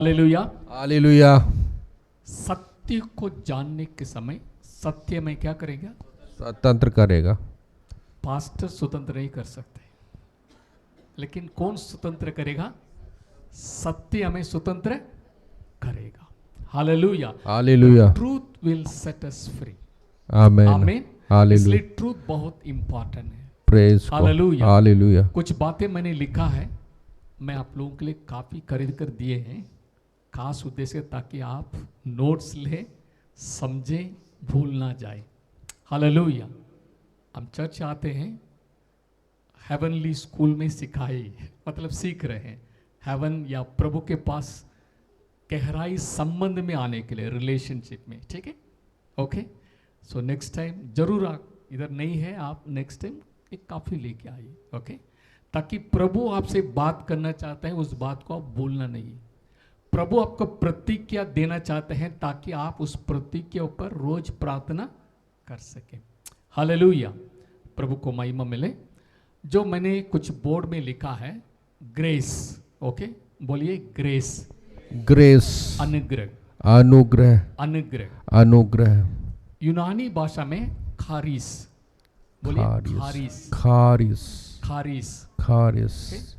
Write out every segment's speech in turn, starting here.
Hallelujah. Hallelujah. सत्य को जानने के समय सत्य में क्या करेगा? स्वतंत्र करेगा। पास्टर स्वतंत्र नहीं कर सकते, लेकिन कौन स्वतंत्र करेगा? सत्य हमें स्वतंत्र करेगा। Hallelujah. Hallelujah. Truth will set us free. Amen. Amen. Hallelujah. इसलिए ट्रूथ बहुत इंपॉर्टेंट है। Praise God. हालेलुया। हालेलुया। कुछ बातें मैंने लिखा है, मैं आप लोगों के लिए काफी खरीद कर दिए हैं, खास उद्देश्य ताकि आप नोट्स लें, समझें, भूल ना जाए। हालेलुया। हम चर्च आते हैं, हेवनली स्कूल में सिखाए, मतलब सीख रहे हैं हेवन या प्रभु के पास गहराई संबंध में आने के लिए, रिलेशनशिप में। ठीक है, ओके। सो नेक्स्ट टाइम जरूर, आप इधर नहीं है, आप नेक्स्ट टाइम एक काफी लेके आइए, ओके, ताकि प्रभु आपसे बात करना चाहते हैं, उस बात को आप बोलना नहीं। प्रभु आपको प्रतिज्ञा देना चाहते हैं ताकि आप उस प्रतिज्ञा के ऊपर रोज प्रार्थना कर सकें। हालेलुया। प्रभु को महिमा मिले। जो मैंने कुछ बोर्ड में लिखा है, ग्रेस, ओके, बोलिए ग्रेस। ग्रेस। अनुग्रह। अनुग्रह। अनुग्रह। अनुग्रह। यूनानी भाषा में खारिस, बोलिए खारिस। खारिस। खारिस। खारिस।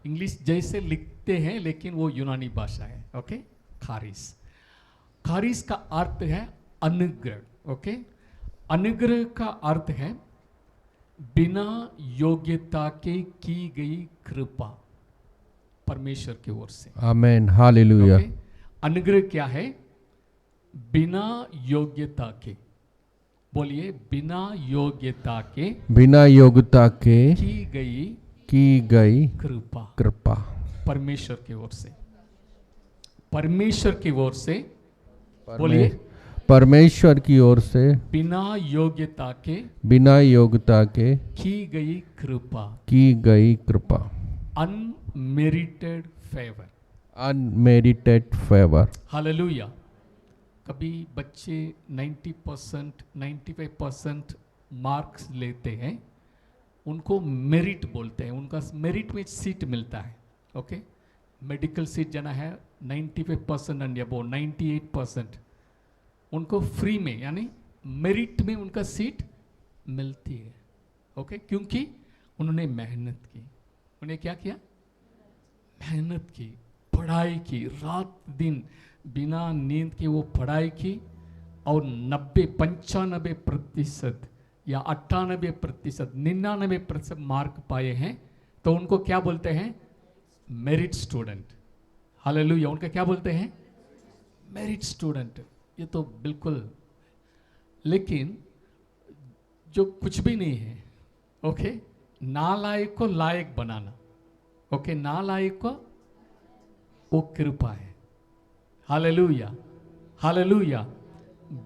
इंग्लिश जैसे लिखते हैं, लेकिन वो यूनानी भाषा है, ओके। खारिस। खारिस का अर्थ है अनुग्रह, ओके। अनुग्रह का अर्थ है बिना योग्यता के की गई कृपा, परमेश्वर की ओर से। आमेन। हालेलुया। ओके? अनुग्रह क्या है? बिना योग्यता के, बोलिए बिना योग्यता के, बिना योग्यता के की गई कृपा। परमेश्वर की ओर से। परमेश्वर की ओर से, बोलिए परमेश्वर की ओर से बिना योग्यता के की गई कृपा। Unmerited favour. Unmerited favour. Hallelujah. कभी बच्चे 90%, 95% मार्क्स लेते हैं, उनको मेरिट बोलते हैं, उनका मेरिट में सीट मिलता है, ओके। मेडिकल सीट जाना है 95% एंड अबव 98%, उनको फ्री में, यानी मेरिट में उनका सीट मिलती है, ओके, क्योंकि उन्होंने मेहनत की। उन्हें क्या किया? मेहनत की, पढ़ाई की, रात दिन बिना नींद के वो पढ़ाई की, और 95% या 98%, 99% मार्क पाए हैं, तो उनको क्या बोलते हैं? Merit student. हालेलुया। उनका क्या बोलते हैं? Merit student. ये तो बिल्कुल, लेकिन जो कुछ भी नहीं है, ओके, नालायक को लायक बनाना, ओके, नालायक को, वो कृपा है। हालेलुया। हालेलुया।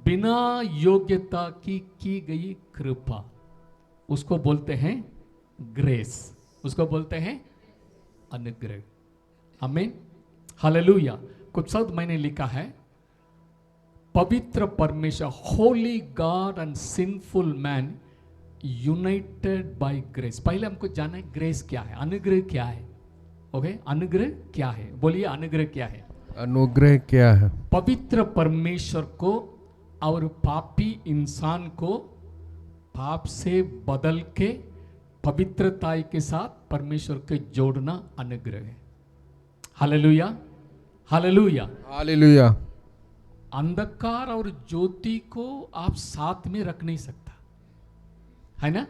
बिना योग्यता की गई कृपा, उसको बोलते हैं ग्रेस, उसको बोलते हैं अनुग्रह। आमीन। हालेलुया। कुछ शब्द मैंने लिखा है, पवित्र परमेश्वर, holy God and sinful man united by grace. पहले हमको जानना है ग्रेस क्या है, अनुग्रह क्या है, ओके। अनुग्रह क्या है? बोलिए अनुग्रह क्या है? अनुग्रह क्या है? पवित्र परमेश्वर को और पापी इंसान को पाप से बदल के पवित्रता के साथ परमेश्वर के जोड़ना अनुग्रह है। हालेलुया। हालेलुया। हालेलुया। अंधकार और ज्योति को आप साथ में रख नहीं सकता, है ना।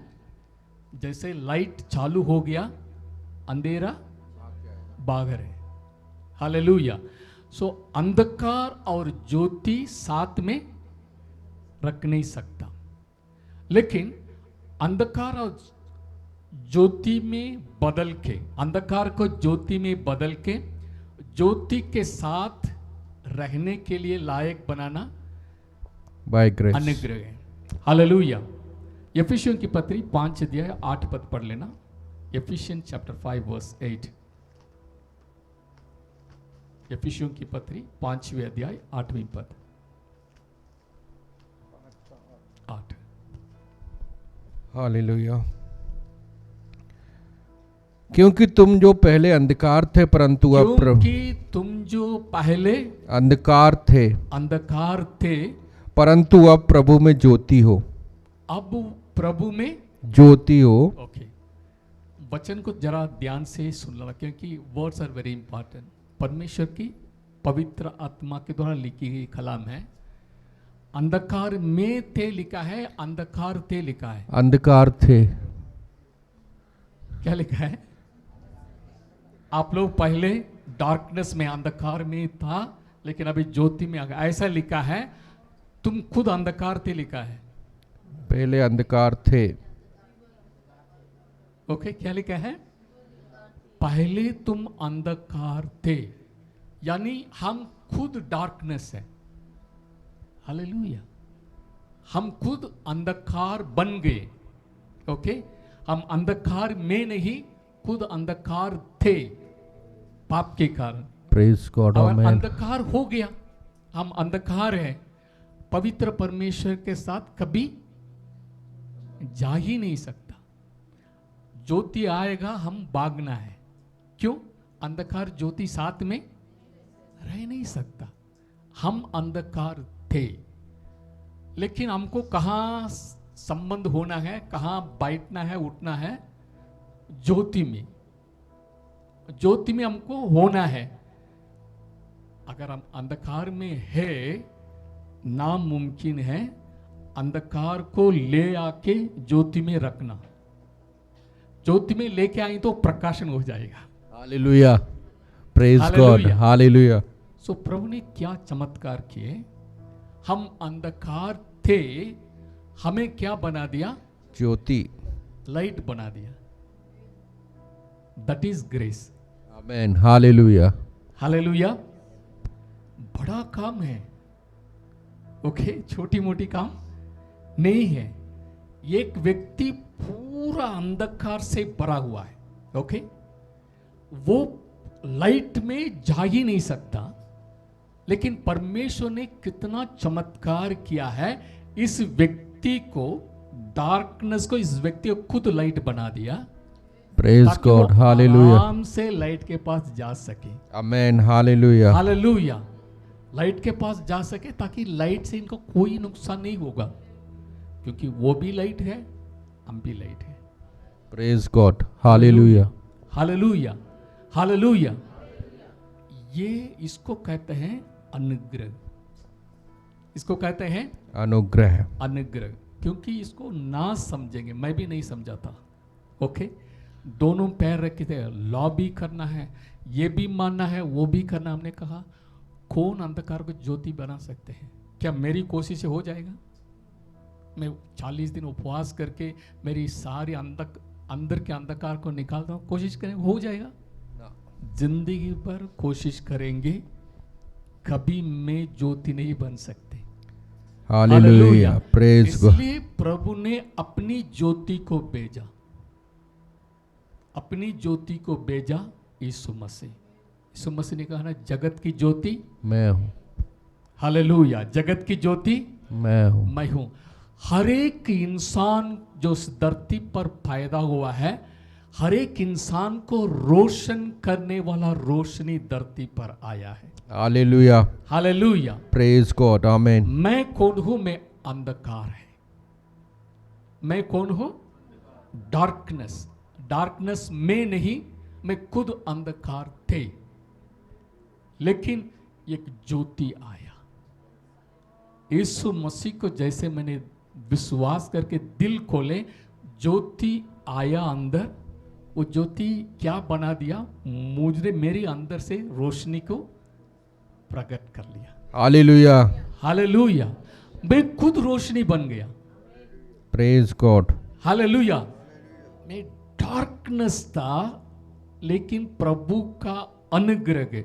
जैसे लाइट चालू हो गया, अंधेरा बाहर है। हालेलुया। सो अंधकार और ज्योति साथ में रख नहीं सकता, लेकिन अंधकार और ज्योति में बदल के, अंधकार को ज्योति में बदल के ज्योति के साथ रहने के लिए लायक बनाना बाय ग्रेस, अनुग्रह है। हालेलुया। एफिसियन की पत्री 5 अध्याय 8 पद पढ़ लेना। एफिसियन चैप्टर 5 वर्स 8। एफिसियों की पत्री 5वें अध्याय 8वीं पद। 8। हालेलुया। क्योंकि तुम जो पहले अंधकार थे परंतु अब प्रभु क्योंकि तुम जो पहले अंधकार थे अंधकार थे परंतु अब प्रभु में ज्योति हो, अब प्रभु में। ज्योति हो। ओके, वचन को जरा ध्यान से सुनना क्योंकि वर्ड्स आर वेरी इंपॉर्टेंट। परमेश्वर की पवित्र आत्मा के द्वारा लिखी गई कलाम है। अंधकार में थे लिखा है, अंधकार थे लिखा है। अंधकार थे, क्या लिखा है? आप लोग पहले डार्कनेस में अंधकार में था लेकिन अभी ज्योति में आ गया, ऐसा लिखा है। तुम खुद अंधकार थे लिखा है। पहले अंधकार थे। ओके, क्या लिखा है? पहले तुम अंधकार थे, यानी हम खुद डार्कनेस है। हालेलुया, हम खुद अंधकार बन गए। ओके, हम अंधकार में नहीं, खुद अंधकार थे पाप के कारण। प्रेज गॉड, और आमेन। अंधकार हो गया, हम अंधकार है, पवित्र परमेश्वर के साथ कभी जा ही नहीं सकता। ज्योति आएगा, हम भागना है। क्यों? अंधकार ज्योति साथ में रह नहीं सकता। हम अंधकार थे, लेकिन हमको कहाँ संबंध होना है, कहाँ बैठना है, उठना है? ज्योति में। ज्योति में हमको होना है। अगर हम अंधकार में है, नामुमकिन है अंधकार को ले आके ज्योति में रखना। ज्योति में लेके आई तो प्रकाशन हो जाएगा। Hallelujah, praise God, hallelujah. Hallelujah. So प्रभु ने क्या चमत्कार किए। हम अंधकार थे, हमें क्या बना दिया? ज्योति। लाइट बना दिया। That is grace. Amen, hallelujah. Hallelujah. बड़ा काम है। ओके, छोटी मोटी काम नहीं है। एक व्यक्ति पूरा अंधकार से भरा हुआ है। ओके, वो लाइट में जा ही नहीं सकता, लेकिन परमेश्वर ने कितना चमत्कार किया है। इस व्यक्ति को, डार्कनेस को, इस व्यक्ति को खुद लाइट बना दिया। प्रेज ताकि वो गॉड, हालेलुया। आराम से लाइट के पास जा सके। आमेन, हालेलुया। हालेलुया। लाइट के पास जा सके ताकि लाइट से इनको कोई नुकसान नहीं होगा, क्योंकि वो भी लाइट है, हम भी लाइट है। Praise God, hallelujah. Hallelujah, hallelujah. ये इसको कहते हैं अनुग्रह। इसको कहते हैं अनुग्रह। अनुग्रह, क्योंकि इसको ना समझेंगे, मैं भी नहीं समझा था। ओके, दोनों पैर रखे थे, लॉ भी करना है, ये भी मानना है, वो भी करना। हमने कहा कौन अंधकार को ज्योति बना सकते हैं? क्या मेरी कोशिश से हो जाएगा? मैं 40 दिन उपवास करके मेरी सारी अंदर के अंधकार को निकालता हूँ, कोशिश करें हो जाएगा? जिंदगी भर कोशिश करेंगे, कभी में ज्योति नहीं बन सकते। Hallelujah, praise God. इसलिए प्रभु ने अपनी ज्योति को भेजा, अपनी ज्योति को भेजा यीशु मसीह। यीशु मसीह ने कहा ना, जगत की ज्योति मैं हूँ। हालेलुया, जगत की ज्योति मैं हूँ। मैं हूं। हर एक इंसान जो इस धरती पर पैदा हुआ है, हर एक इंसान को रोशन करने वाला रोशनी धरती पर आया है। Hallelujah, hallelujah. प्रेज गॉड, आमेन। मैं कौन हूं? मैं अंधकार है। मैं कौन हूं? डार्कनेस। डार्कनेस में नहीं, मैं खुद अंधकार थे, लेकिन एक ज्योति आया। यीशु मसीह को जैसे मैंने विश्वास करके दिल खोले, ज्योति आया अंदर। वो ज्योति क्या बना दिया? मुझे मेरे अंदर से रोशनी को प्रकट कर लिया। Hallelujah, hallelujah. मैं खुद रोशनी बन गया। Praise God. हालेलुया। मैं डार्कनेस था, लेकिन प्रभु का अनुग्रह,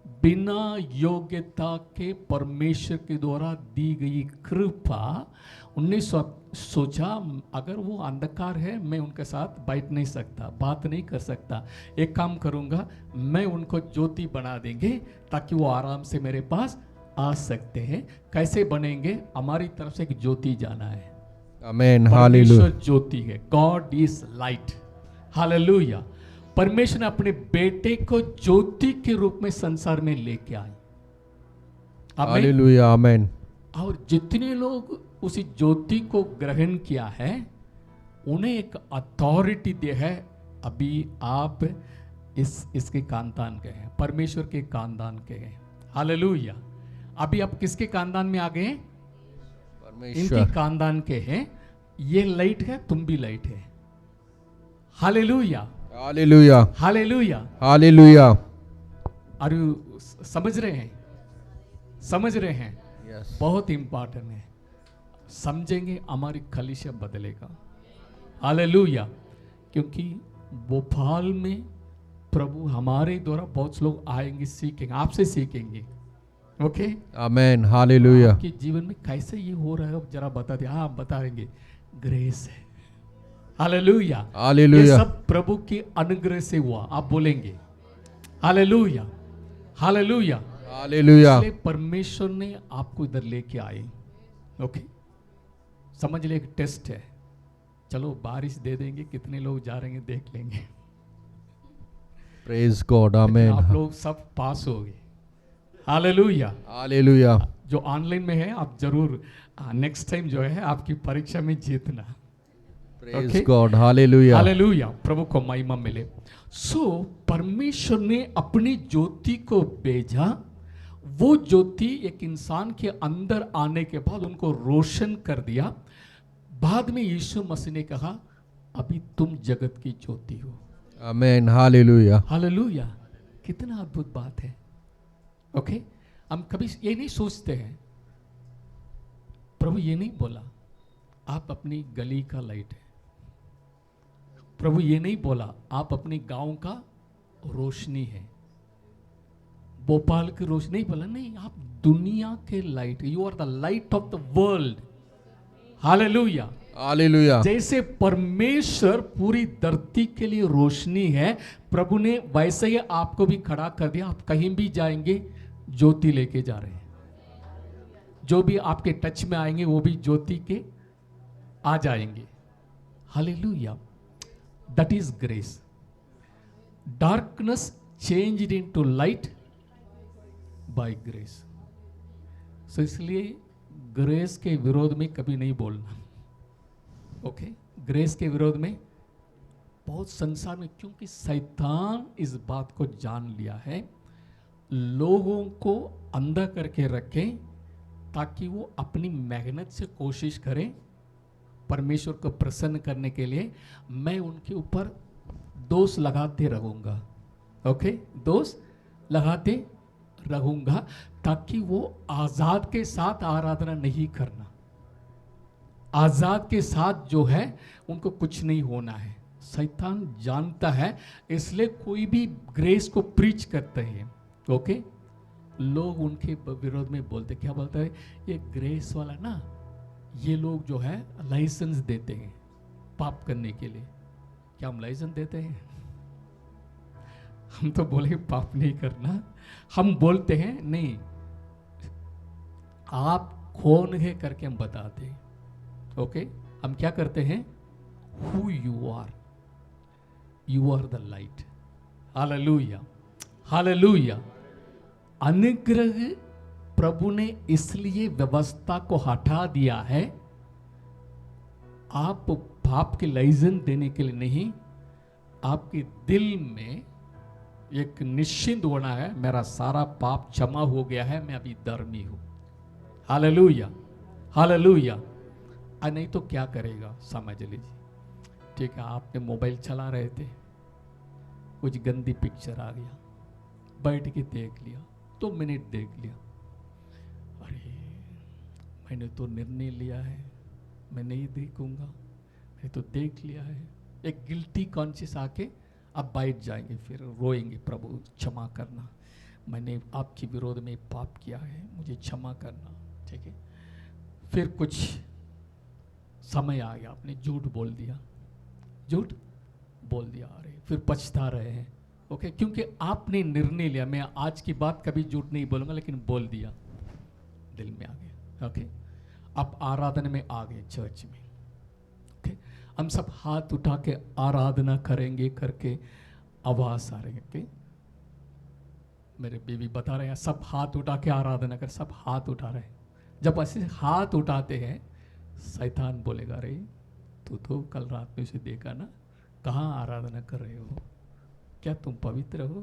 बिना योग्यता के परमेश्वर के द्वारा दी गई कृपा, उन्होंने सोचा अगर वो अंधकार है, मैं उनके साथ बैठ नहीं सकता, बात नहीं कर सकता। एक काम करूंगा, मैं उनको ज्योति बना देंगे ताकि वो आराम से मेरे पास आ सकते हैं। कैसे बनेंगे? हमारी तरफ से एक ज्योति जाना है। Amen, hallelujah. परमेश्वर ज्योति है, गॉड इज लाइट। हालेलुया। परमेश्वर ने अपने बेटे को ज्योति के रूप में संसार में लेके आए। आमीन। हालेलुया, आमेन। और जितने लोग उसी ज्योति को ग्रहण किया है उन्हें एक अथॉरिटी दे है। अभी आप इसके खानदान के हैं, परमेश्वर के खानदान के हैं। हालेलुया। अभी आप किसके खानदान में आ गए हैं? परमेश्वर इनके खानदान के हैं। ये लाइट है, तुम भी लाइट है। Hallelujah, hallelujah, hallelujah. हालेलुया। और समझ रहे हैं? समझ रहे हैं? यस, बहुत इंपॉर्टेंट है। समझेंगे हमारी कलीसिया बदलेगा। हालेलुया। क्योंकि भोपाल में प्रभु हमारे द्वारा बहुत लोग आएंगे, सीखेंगे, आपसे सीखेंगे। ओके, आमेन, हालेलुया। आपके जीवन में कैसे ये हो रहा है जरा बता दे। हाँ, बता देंगे। ग्रेस है। हालेलुया, ये हालेलुया, सब प्रभु की अनुग्रह से हुआ। आप बोलेंगे हालेलुया, हालेलुया। हालेलुया। इसलिए परमेश्वर ने आपको इधर लेके आए। ओके, समझ ले, एक टेस्ट है। चलो बारिश दे देंगे, कितने लोग जा रहे हैं देख लेंगे। प्रेज गॉड, लेकिन आमेन। आप लोग सब पास हो गए। हालेलुया। हालेलुया, जो ऑनलाइन में है आप जरूर नेक्स्ट टाइम जो है आपकी परीक्षा में जीतना। Praise Okay? God, hallelujah. Hallelujah, प्रभु को महिमा मिले। सो परमेश्वर ने अपनी ज्योति को भेजा। वो ज्योति एक इंसान के अंदर आने के बाद उनको रोशन कर दिया। बाद में यीशु मसीह ने कहा, अभी तुम जगत की ज्योति हो। आमेन, हालेलुया। हालेलुया। कितना अद्भुत बात है। ओके, हम कभी ये नहीं सोचते हैं, प्रभु ये नहीं बोला आप अपनी गली का लाइट है। प्रभु ये नहीं बोला आप अपनी गांव का रोशनी है, भोपाल की रोशनी। नहीं बोला, नहीं, आप दुनिया के light. You are the light of the world. Hallelujah, hallelujah. जैसे परमेश्वर पूरी धरती के लिए रोशनी है, प्रभु ने वैसे ही आपको भी खड़ा कर दिया। आप कहीं भी जाएंगे ज्योति लेके जा रहे हैं। जो भी आपके टच में आएंगे वो भी ज्योति के आ जाएंगे। Hallelujah, that is grace. Darkness changed into light by grace. So इसलिए ग्रेस के विरोध में कभी नहीं बोलना। ओके, ग्रेस के विरोध में बहुत संसार में, क्योंकि शैतान इस बात को जान लिया है, लोगों को अंधा करके रखें ताकि वो अपनी मेहनत से कोशिश करें परमेश्वर को प्रसन्न करने के लिए। मैं उनके ऊपर दोष लगाते रहूंगा। ओके, दोष लगाते रहूंगा ताकि वो आजाद के साथ आराधना नहीं करना। आजाद के साथ जो है उनको कुछ नहीं होना है। शैतान जानता है, इसलिए कोई भी ग्रेस को प्रीच करते हैं, ओके, लोग उनके विरोध में बोलते, क्या बोलते हैं, ये ग्रेस वाला ना, ये लोग जो है लाइसेंस देते हैं पाप करने के लिए। क्या हम लाइसेंस देते हैं? हम तो बोले पाप नहीं करना। हम बोलते हैं नहीं, आप कौन है करके हम बताते हैं। ओके, हम क्या करते हैं, who you are the light. Hallelujah, hallelujah. अनुग्रह प्रभु ने इसलिए व्यवस्था को हटा दिया है, आप पाप के लाइसेंस देने के लिए नहीं, आपके दिल में एक निश्चिंत होना है, मेरा सारा पाप क्षमा हो गया है, मैं अभी धर्मी हूं। Hallelujah, hallelujah. नहीं तो क्या करेगा, समझ लीजिए। ठीक है, आपने मोबाइल चला रहे थे, कुछ गंदी पिक्चर आ गया, बैठ के देख लिया, 2 मिनट देख लिया, अरे मैंने तो निर्णय लिया है मैं नहीं देखूंगा, मैं तो देख लिया है। एक गिल्टी कॉन्शियस आके आप बैठ जाएंगे, फिर रोएंगे, प्रभु क्षमा करना, मैंने आपके विरोध में पाप किया है, मुझे क्षमा करना। ठीक है, फिर कुछ समय आ गया, आपने झूठ बोल दिया, झूठ बोल दिया, अरे फिर पछता रहे हैं। ओके, क्योंकि आपने निर्णय लिया, मैं आज की बात कभी झूठ नहीं बोलूंगा, लेकिन बोल दिया, दिल में आ गया। ओके, आप आराधना में आ गए, चर्च में। ओके, हम सब हाथ उठा के आराधना करेंगे करके आवाज आ रही है। ओके, मेरे बीवी बता रहे हैं सब हाथ उठा के आराधना कर, सब हाथ उठा रहे हैं। जब ऐसे हाथ उठाते हैं शैतान बोलेगा, अरे तू तो कल रात में उसे देखा ना, कहाँ आराधना कर रहे हो, क्या तुम पवित्र हो,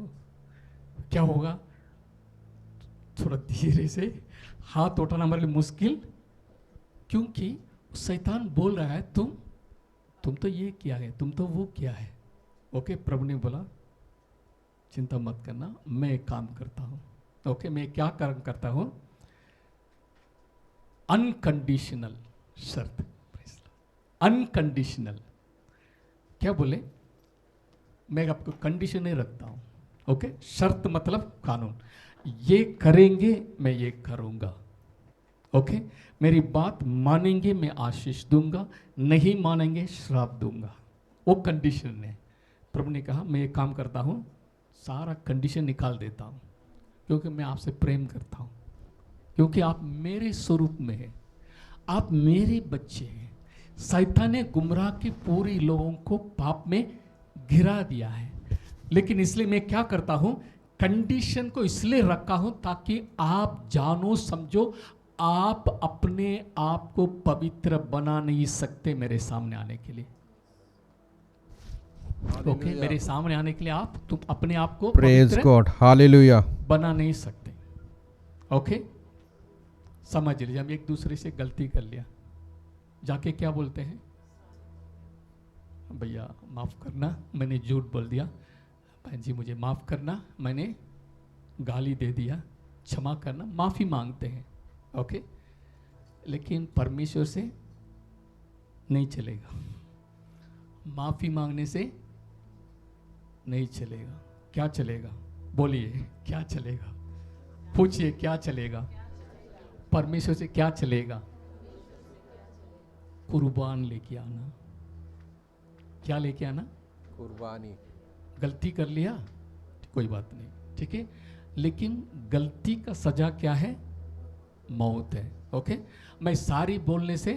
क्या होगा। थोड़ा धीरे से हाथ उठाना हमारे लिए मुश्किल, क्योंकि शैतान बोल रहा है तुम तो ये किया है, तुम तो वो किया है। ओके, प्रभु ने बोला चिंता मत करना, मैं एक काम करता हूं। ओके, मैं क्या काम करता हूं, अनकंडीशनल शर्त, अनकंडीशनल। क्या बोले, मैं आपको कंडीशन नहीं रखता हूं। ओके, शर्त मतलब कानून, ये करेंगे मैं ये करूंगा। ओके, मेरी बात मानेंगे मैं आशीष दूंगा, नहीं मानेंगे श्राप दूंगा, वो कंडीशन है। प्रभु ने कहा मैं ये काम करता हूं, सारा कंडीशन निकाल देता हूं, क्योंकि मैं आपसे प्रेम करता हूं, क्योंकि आप मेरे स्वरूप में हैं, आप मेरे बच्चे हैं। शैतान ने गुमराह के पूरे लोगों को पाप में गिरा दिया है, लेकिन इसलिए मैं क्या करता हूं, कंडीशन को इसलिए रखा हूं ताकि आप जानो समझो, आप अपने आप को पवित्र बना नहीं सकते मेरे सामने आने के लिए। ओके, मेरे सामने आने के लिए तुम अपने आप को प्रेज गॉड, हालेलुया, बना नहीं सकते। ओके, समझ लीजिए हम एक दूसरे से गलती कर लिया, जाके क्या बोलते हैं, भैया माफ करना मैंने झूठ बोल दिया, बहन जी मुझे माफ करना मैंने गाली दे दिया, क्षमा करना, माफी मांगते हैं। ओके, लेकिन परमेश्वर से नहीं चलेगा, माफी मांगने से नहीं चलेगा। क्या चलेगा, बोलिए क्या चलेगा, पूछिए क्या चलेगा, परमेश्वर से क्या चलेगा, कुर्बान लेके आना। क्या लेके आना, कुर्बानी। गलती कर लिया कोई बात नहीं, ठीक है, लेकिन गलती का सजा क्या है, मौत है। ओके, मैं सारी बोलने से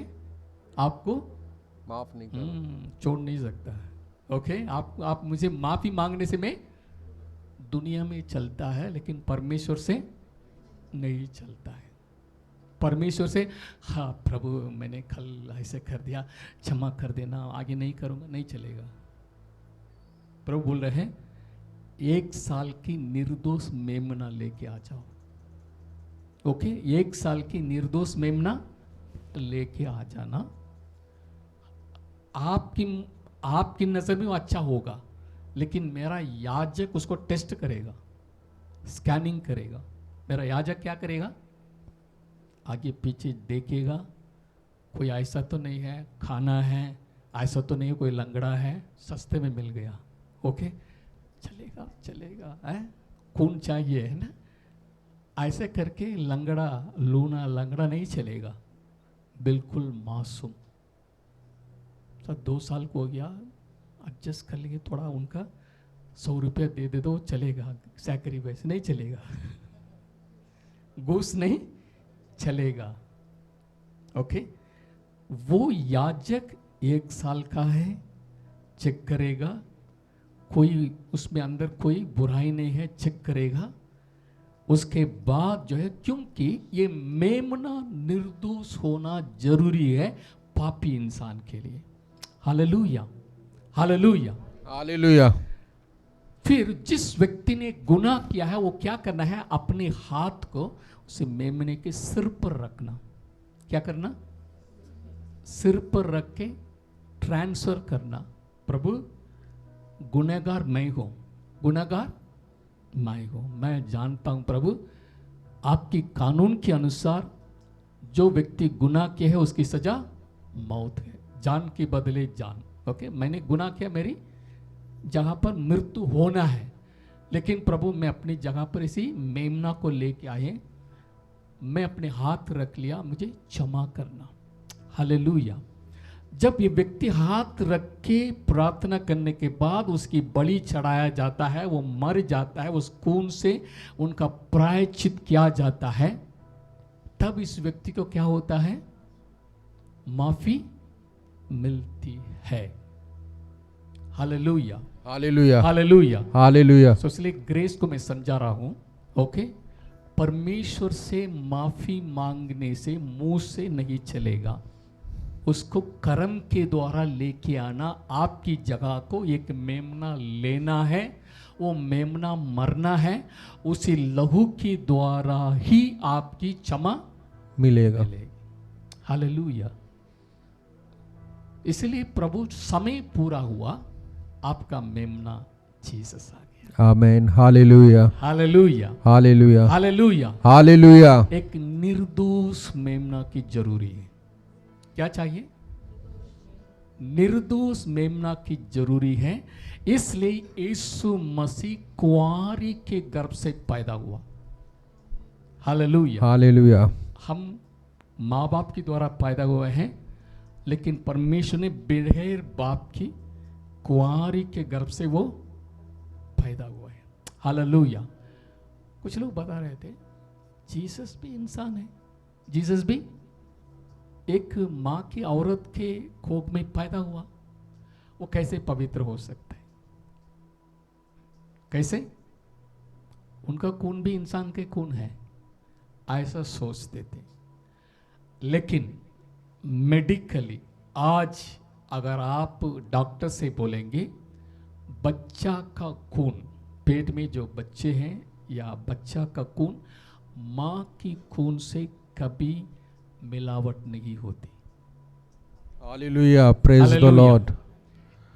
आपको माफ नहीं कर छोड़ नहीं सकता है। ओके, आप मुझे माफी मांगने से मैं दुनिया में चलता है, लेकिन परमेश्वर से नहीं चलता है। परमेश्वर से हाँ प्रभु मैंने कल ऐसे कर दिया, क्षमा कर देना, आगे नहीं करूंगा, नहीं चलेगा। प्रभु बोल रहे हैं 1 साल की निर्दोष मेमना लेके आ जाओ। ओके, 1 साल की निर्दोष मेमना लेके आ जाना। आपकी नजर में वो अच्छा होगा, लेकिन मेरा याजक उसको टेस्ट करेगा, स्कैनिंग करेगा। मेरा याजक क्या करेगा, आगे पीछे देखेगा, कोई ऐसा तो नहीं है, खाना है ऐसा तो नहीं है, कोई लंगड़ा है सस्ते में मिल गया, ओके चलेगा चलेगा, है खून चाहिए है ना, ऐसे करके लंगड़ा लूना लंगड़ा नहीं चलेगा, बिल्कुल मासूम। सर 2 साल को हो गया, एडजस्ट कर लेंगे, थोड़ा उनका 100 रुपया दे दे दो चलेगा, सैकरी वैसे नहीं चलेगा घूस नहीं चलेगा। ओके, वो याजक 1 साल का है, चेक करेगा, कोई उसमें अंदर कोई बुराई नहीं है, चेक करेगा। उसके बाद जो है, क्योंकि ये मेमना निर्दोष होना जरूरी है पापी इंसान के लिए। Hallelujah hallelujah hallelujah. फिर जिस व्यक्ति ने गुनाह किया है वो क्या करना है, अपने हाथ को उसे मेमने के सिर पर रखना। क्या करना, सिर पर रख के ट्रांसफर करना, प्रभु गुनहगार मैं हूं, गुनहगार मैं हूं, मैं जानता हूं प्रभु आपकी कानून के अनुसार जो व्यक्ति गुनाह किया है उसकी सजा मौत है, जान के बदले जान। ओके, मैंने गुनाह किया, मेरी जगह पर मृत्यु होना है, लेकिन प्रभु मैं अपनी जगह पर इसी मेमना को लेके आए, मैं अपने हाथ रख लिया, मुझे क्षमा करना। हालेलुया। जब ये व्यक्ति हाथ रख के प्रार्थना करने के बाद उसकी बलि चढ़ाया जाता है, वो मर जाता है, उस खून से उनका प्रायश्चित किया जाता है, तब इस व्यक्ति को क्या होता है, माफी मिलती है। Hallelujah hallelujah, hallelujah. हालेलुया, सो इसलिए ग्रेस को मैं समझा रहा हूं। ओके, परमेश्वर से माफी मांगने से मुंह से नहीं चलेगा, उसको कर्म के द्वारा लेके आना। आपकी जगह को एक मेमना लेना है, वो मेमना मरना है, उसी लहू के द्वारा ही आपकी क्षमा मिलेगा। मिलेगी। हालेलुया। इसलिए प्रभु समय पूरा हुआ, आपका मेमना जीसस आ गया। Amen, hallelujah, hallelujah, hallelujah, hallelujah. Hallelujah, एक निर्दोष मेमना की जरूरी है। क्या चाहिए? निर्दोष मेमना की जरूरी है। इसलिए यीशु मसीह कुंवारी के गर्भ से पैदा हुआ। हालेलुया। हालेलुया, हम माँ बाप के द्वारा पैदा हुए हैं, लेकिन परमेश्वर ने बगैर बाप की कुंवारी के गर्भ से वो पैदा हुआ है। हालेलुया। कुछ लोग बता रहे थे जीसस भी इंसान है, जीसस भी एक माँ की औरत के कोख में पैदा हुआ, वो कैसे पवित्र हो सकता है? कैसे? उनका खून भी इंसान के खून है, ऐसा सोचते थे। लेकिन मेडिकली आज अगर आप डॉक्टर से बोलेंगे बच्चा का खून, पेट में जो बच्चे हैं या बच्चा का खून माँ की खून से कभी मिलावट नहीं होती। Hallelujah, praise the Lord,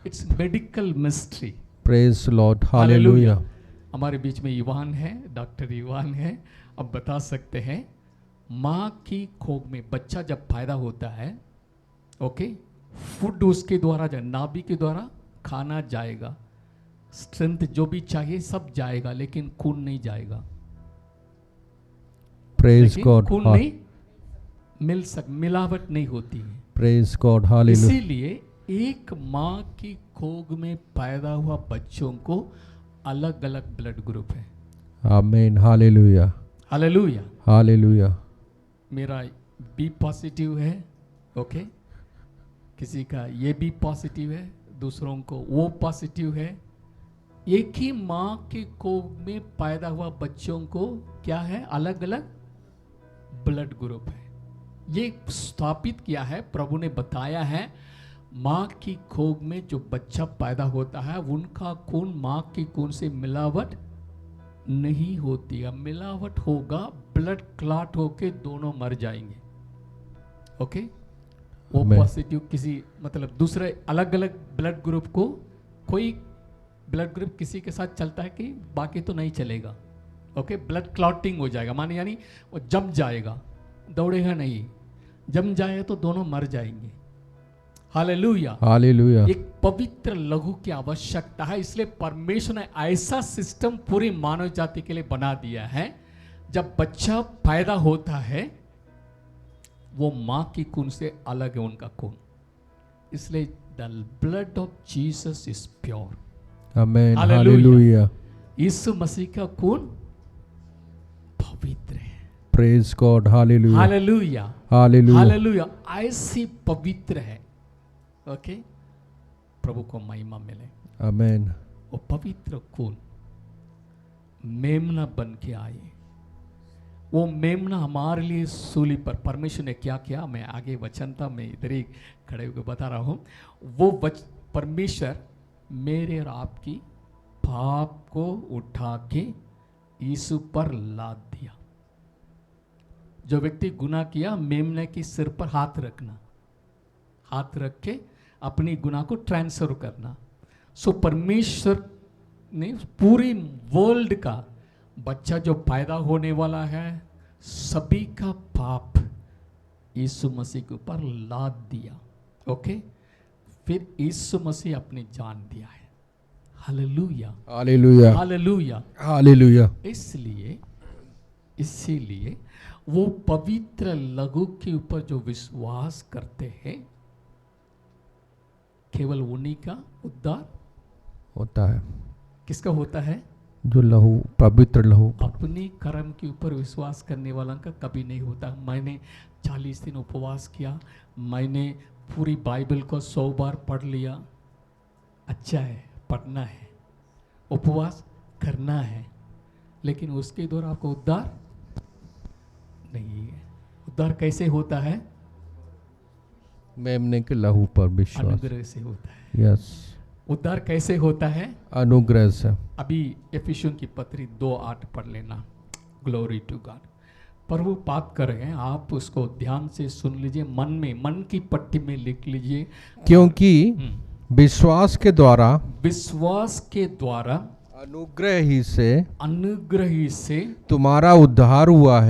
it's medical mystery. Praise Lord, hallelujah. हमारे बीच में युवान है, डॉक्टर युवान है, अब बता सकते हैं माँ की कोख में बच्चा जब पैदा होता है, ओके, फूड उसके द्वारा नाभि के द्वारा खाना जाएगा, स्ट्रेंथ जो भी चाहिए सब जाएगा, लेकिन खून नहीं जाएगा। प्रेज गॉड, खून नहीं मिलावट नहीं होती है। Praise God, hallelujah. इसीलिए एक माँ की कोख में पैदा हुआ बच्चों को अलग अलग ब्लड ग्रुप है। आमीन, हालेलुया, हालेलुया, हालेलुया। मेरा बी पॉजिटिव है, ओके, किसी का ये बी पॉजिटिव है, दूसरों को वो पॉजिटिव है। एक ही माँ के कोख में पैदा हुआ बच्चों को क्या है? अलग अलग ब्लड ग्रुप है। ये स्थापित किया है, प्रभु ने बताया है। माँ की कोख में जो बच्चा पैदा होता है उनका खून माँ के खून से मिलावट नहीं होती है। मिलावट होगा ब्लड क्लॉट होके दोनों मर जाएंगे। ओके, वो पॉजिटिव किसी मतलब दूसरे अलग अलग ब्लड ग्रुप को, कोई ब्लड ग्रुप किसी के साथ चलता है कि बाकी तो नहीं चलेगा। ओके, ब्लड क्लॉटिंग हो जाएगा, माने यानी वो जम जाएगा, दौड़ेगा नहीं, जम जाए तो दोनों मर जाएंगे। Hallelujah, hallelujah. एक पवित्र लहू की आवश्यकता है। इसलिए परमेश्वर ने ऐसा सिस्टम पूरी मानव जाति के लिए बना दिया है। जब बच्चा पैदा होता है वो माँ की खून से अलग है उनका खून, इसलिए the blood of Jesus is pure. आमीन, हालेलुया। यीशु मसीह का खून पवित्र है। Praise God, hallelujah, hallelujah, hallelujah, hallelujah. ऐसी पवित्र है। ओके, प्रभु को महिमा मिले। आमीन। वो पवित्र खून मेमना बन के आए। वो मेमना हमारे लिए सूली पर परमेश्वर ने क्या किया, मैं आगे वचन था, मैं इधर ही खड़े होकर बता रहा हूं। वो परमेश्वर मेरे और आपकी पाप को उठा के यीशु पर लाद दिया। जो व्यक्ति गुनाह किया, मेमने के सिर पर हाथ रखना, हाथ रख के अपनी गुनाह को ट्रांसफर करना। सो परमेश्वर ने पूरी वर्ल्ड का बच्चा जो पैदा होने वाला है, सभी का पाप यीशु मसीह के ऊपर लाद दिया। ओके, फिर यीशु मसीह अपनी जान दिया है। Hallelujah, hallelujah, hallelujah, hallelujah. इसीलिए वो पवित्र लहू के ऊपर जो विश्वास करते हैं, केवल उन्हीं का उद्धार होता है। किसका होता है? जो लहू, पवित्र लहू। अपने कर्म के ऊपर विश्वास करने वाला का कभी नहीं होता। मैंने 40 दिन उपवास किया, मैंने पूरी बाइबल को 100 बार पढ़ लिया, अच्छा है, पढ़ना है, उपवास करना है, लेकिन उसके द्वारा आपको उद्धार नहीं है। उद्धार कैसे होता है? मेमने के लहू पर विश्वास। अनुग्रह से होता है। यस, उद्धार कैसे होता है? अनुग्रह से। अभी एफिसियों की पत्री 2:8 पढ़ लेना। Glory to God. प्रभु बात कर रहे हैं, आप उसको ध्यान से सुन लीजिए, मन की पट्टी में लिख लीजिए। क्योंकि विश्वास के द्वारा अनुग्रह ही से तुम्हारा उद्धार हुआ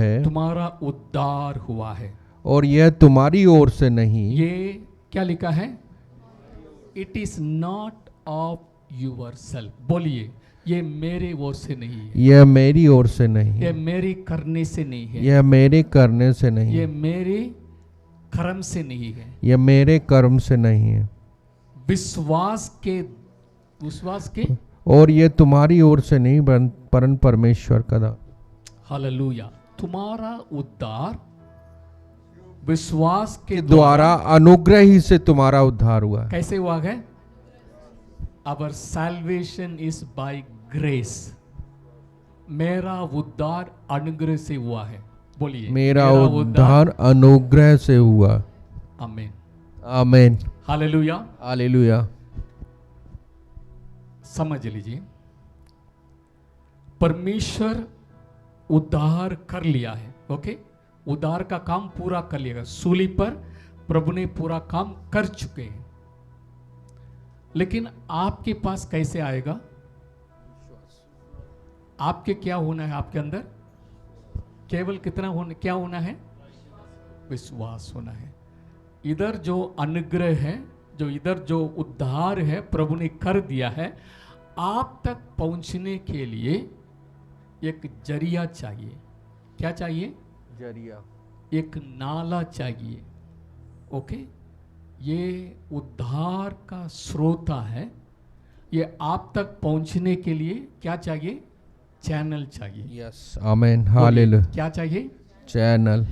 है, और यह तुम्हारी ओर से नहीं। ये क्या लिखा है? It is not of yourself. बोलिए, ये मेरे ओर से नहीं है, यह मेरी ओर से नहीं, ये मेरे करने से नहीं है, यह मेरे करने से नहीं, ये मेरे कर्म से नहीं है, यह मेरे कर्म से नहीं है, विश्वास के और ये तुम्हारी ओर से नहीं परन परमेश्वर का दान। हालेलुया। तुम्हारा उद्धार विश्वास के द्वारा अनुग्रह ही से तुम्हारा उद्धार हुआ। कैसे हुआ है? Our salvation is by grace. मेरा उद्धार अनुग्रह से हुआ है। बोलिए, मेरा उद्धार अनुग्रह से हुआ। आमीन, आमीन, हालेलुया, हालेलुया। समझ लीजिए, परमेश्वर उद्धार कर लिया है। ओके, उद्धार का काम पूरा कर लिया, सूली पर प्रभु ने पूरा काम कर चुके हैं। लेकिन आपके पास कैसे आएगा? आपके क्या होना है? आपके अंदर केवल क्या होना है? विश्वास होना है। इधर जो अनुग्रह है, इधर जो उद्धार है प्रभु ने कर दिया है, आप तक पहुंचने के लिए एक जरिया चाहिए। क्या चाहिए? जरिया, एक नाला चाहिए। ओके, ये उद्धार का स्रोता है। ये आप तक पहुंचने के लिए क्या चाहिए? चैनल चाहिए। यस, आमीन, हालेलुया। क्या चाहिए? चैनल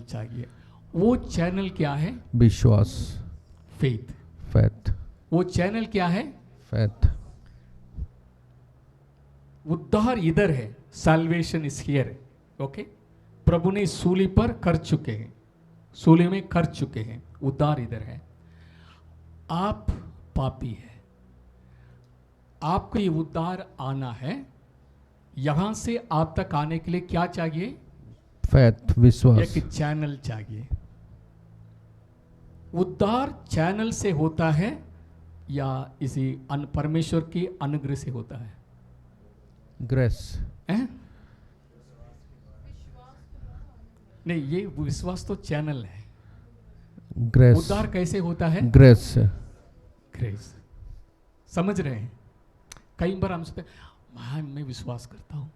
चाहिए। वो चैनल क्या है? विश्वास, फेथ। वो चैनल क्या है? फेथ। उद्धार इधर है, सैल्वेशन इज हियर। ओके, प्रभु ने सूली पर कर चुके हैं, सूली में कर चुके हैं, उद्धार इधर है। आप पापी है, आपको ये उद्धार आना है। यहां से आप तक आने के लिए क्या चाहिए? फेथ, विश्वास। एक चैनल चाहिए। उद्धार चैनल से होता है या इसी परमेश्वर की अनुग्रह से होता है? ग्रेस। नहीं, ये विश्वास तो चैनल है। ग्रेस। उद्धार कैसे होता है? ग्रेस। ग्रेस। समझ रहे हैं? कई बार हम सोचते मैं विश्वास करता हूं,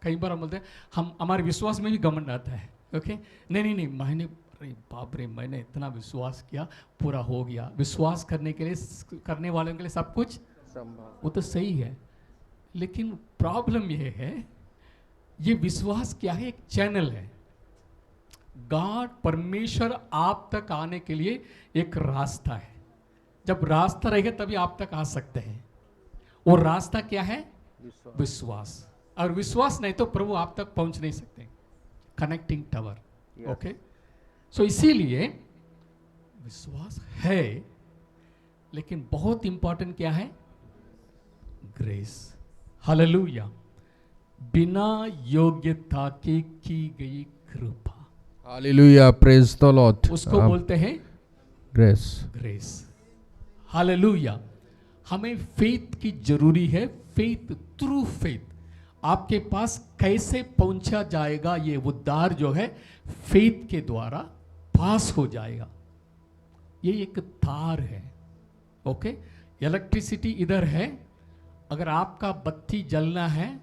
कई बार हम बोलते हैं हम हमारे विश्वास में भी घमंड आता है। ओके, नहीं, मैंने, अरे बाप रे, मैंने इतना विश्वास किया, पूरा हो गया। विश्वास करने वालों के लिए सब कुछ वो तो सही है, लेकिन प्रॉब्लम यह है, ये विश्वास क्या है? एक चैनल है। गॉड, परमेश्वर आप तक आने के लिए एक रास्ता है। जब रास्ता रहेगा तभी आप तक आ सकते हैं। और रास्ता क्या है? विश्वास। और विश्वास नहीं तो प्रभु आप तक पहुंच नहीं सकते। Connecting tower. ओके, सो इसीलिए विश्वास है, लेकिन बहुत इंपॉर्टेंट क्या है? ग्रेस। हालेलुया। बिना योग्यता के की गई कृपा। Hallelujah, praise the Lord. उसको बोलते हैं ग्रेस। हालेलुया। हमें फेथ की जरूरी है। फेथ, थ्रू फेथ आपके पास कैसे पहुंचा जाएगा? ये उद्धार जो है फेथ के द्वारा पास हो जाएगा। ये एक तार है। ओके, इलेक्ट्रिसिटी इधर है, अगर आपका बत्ती जलना है,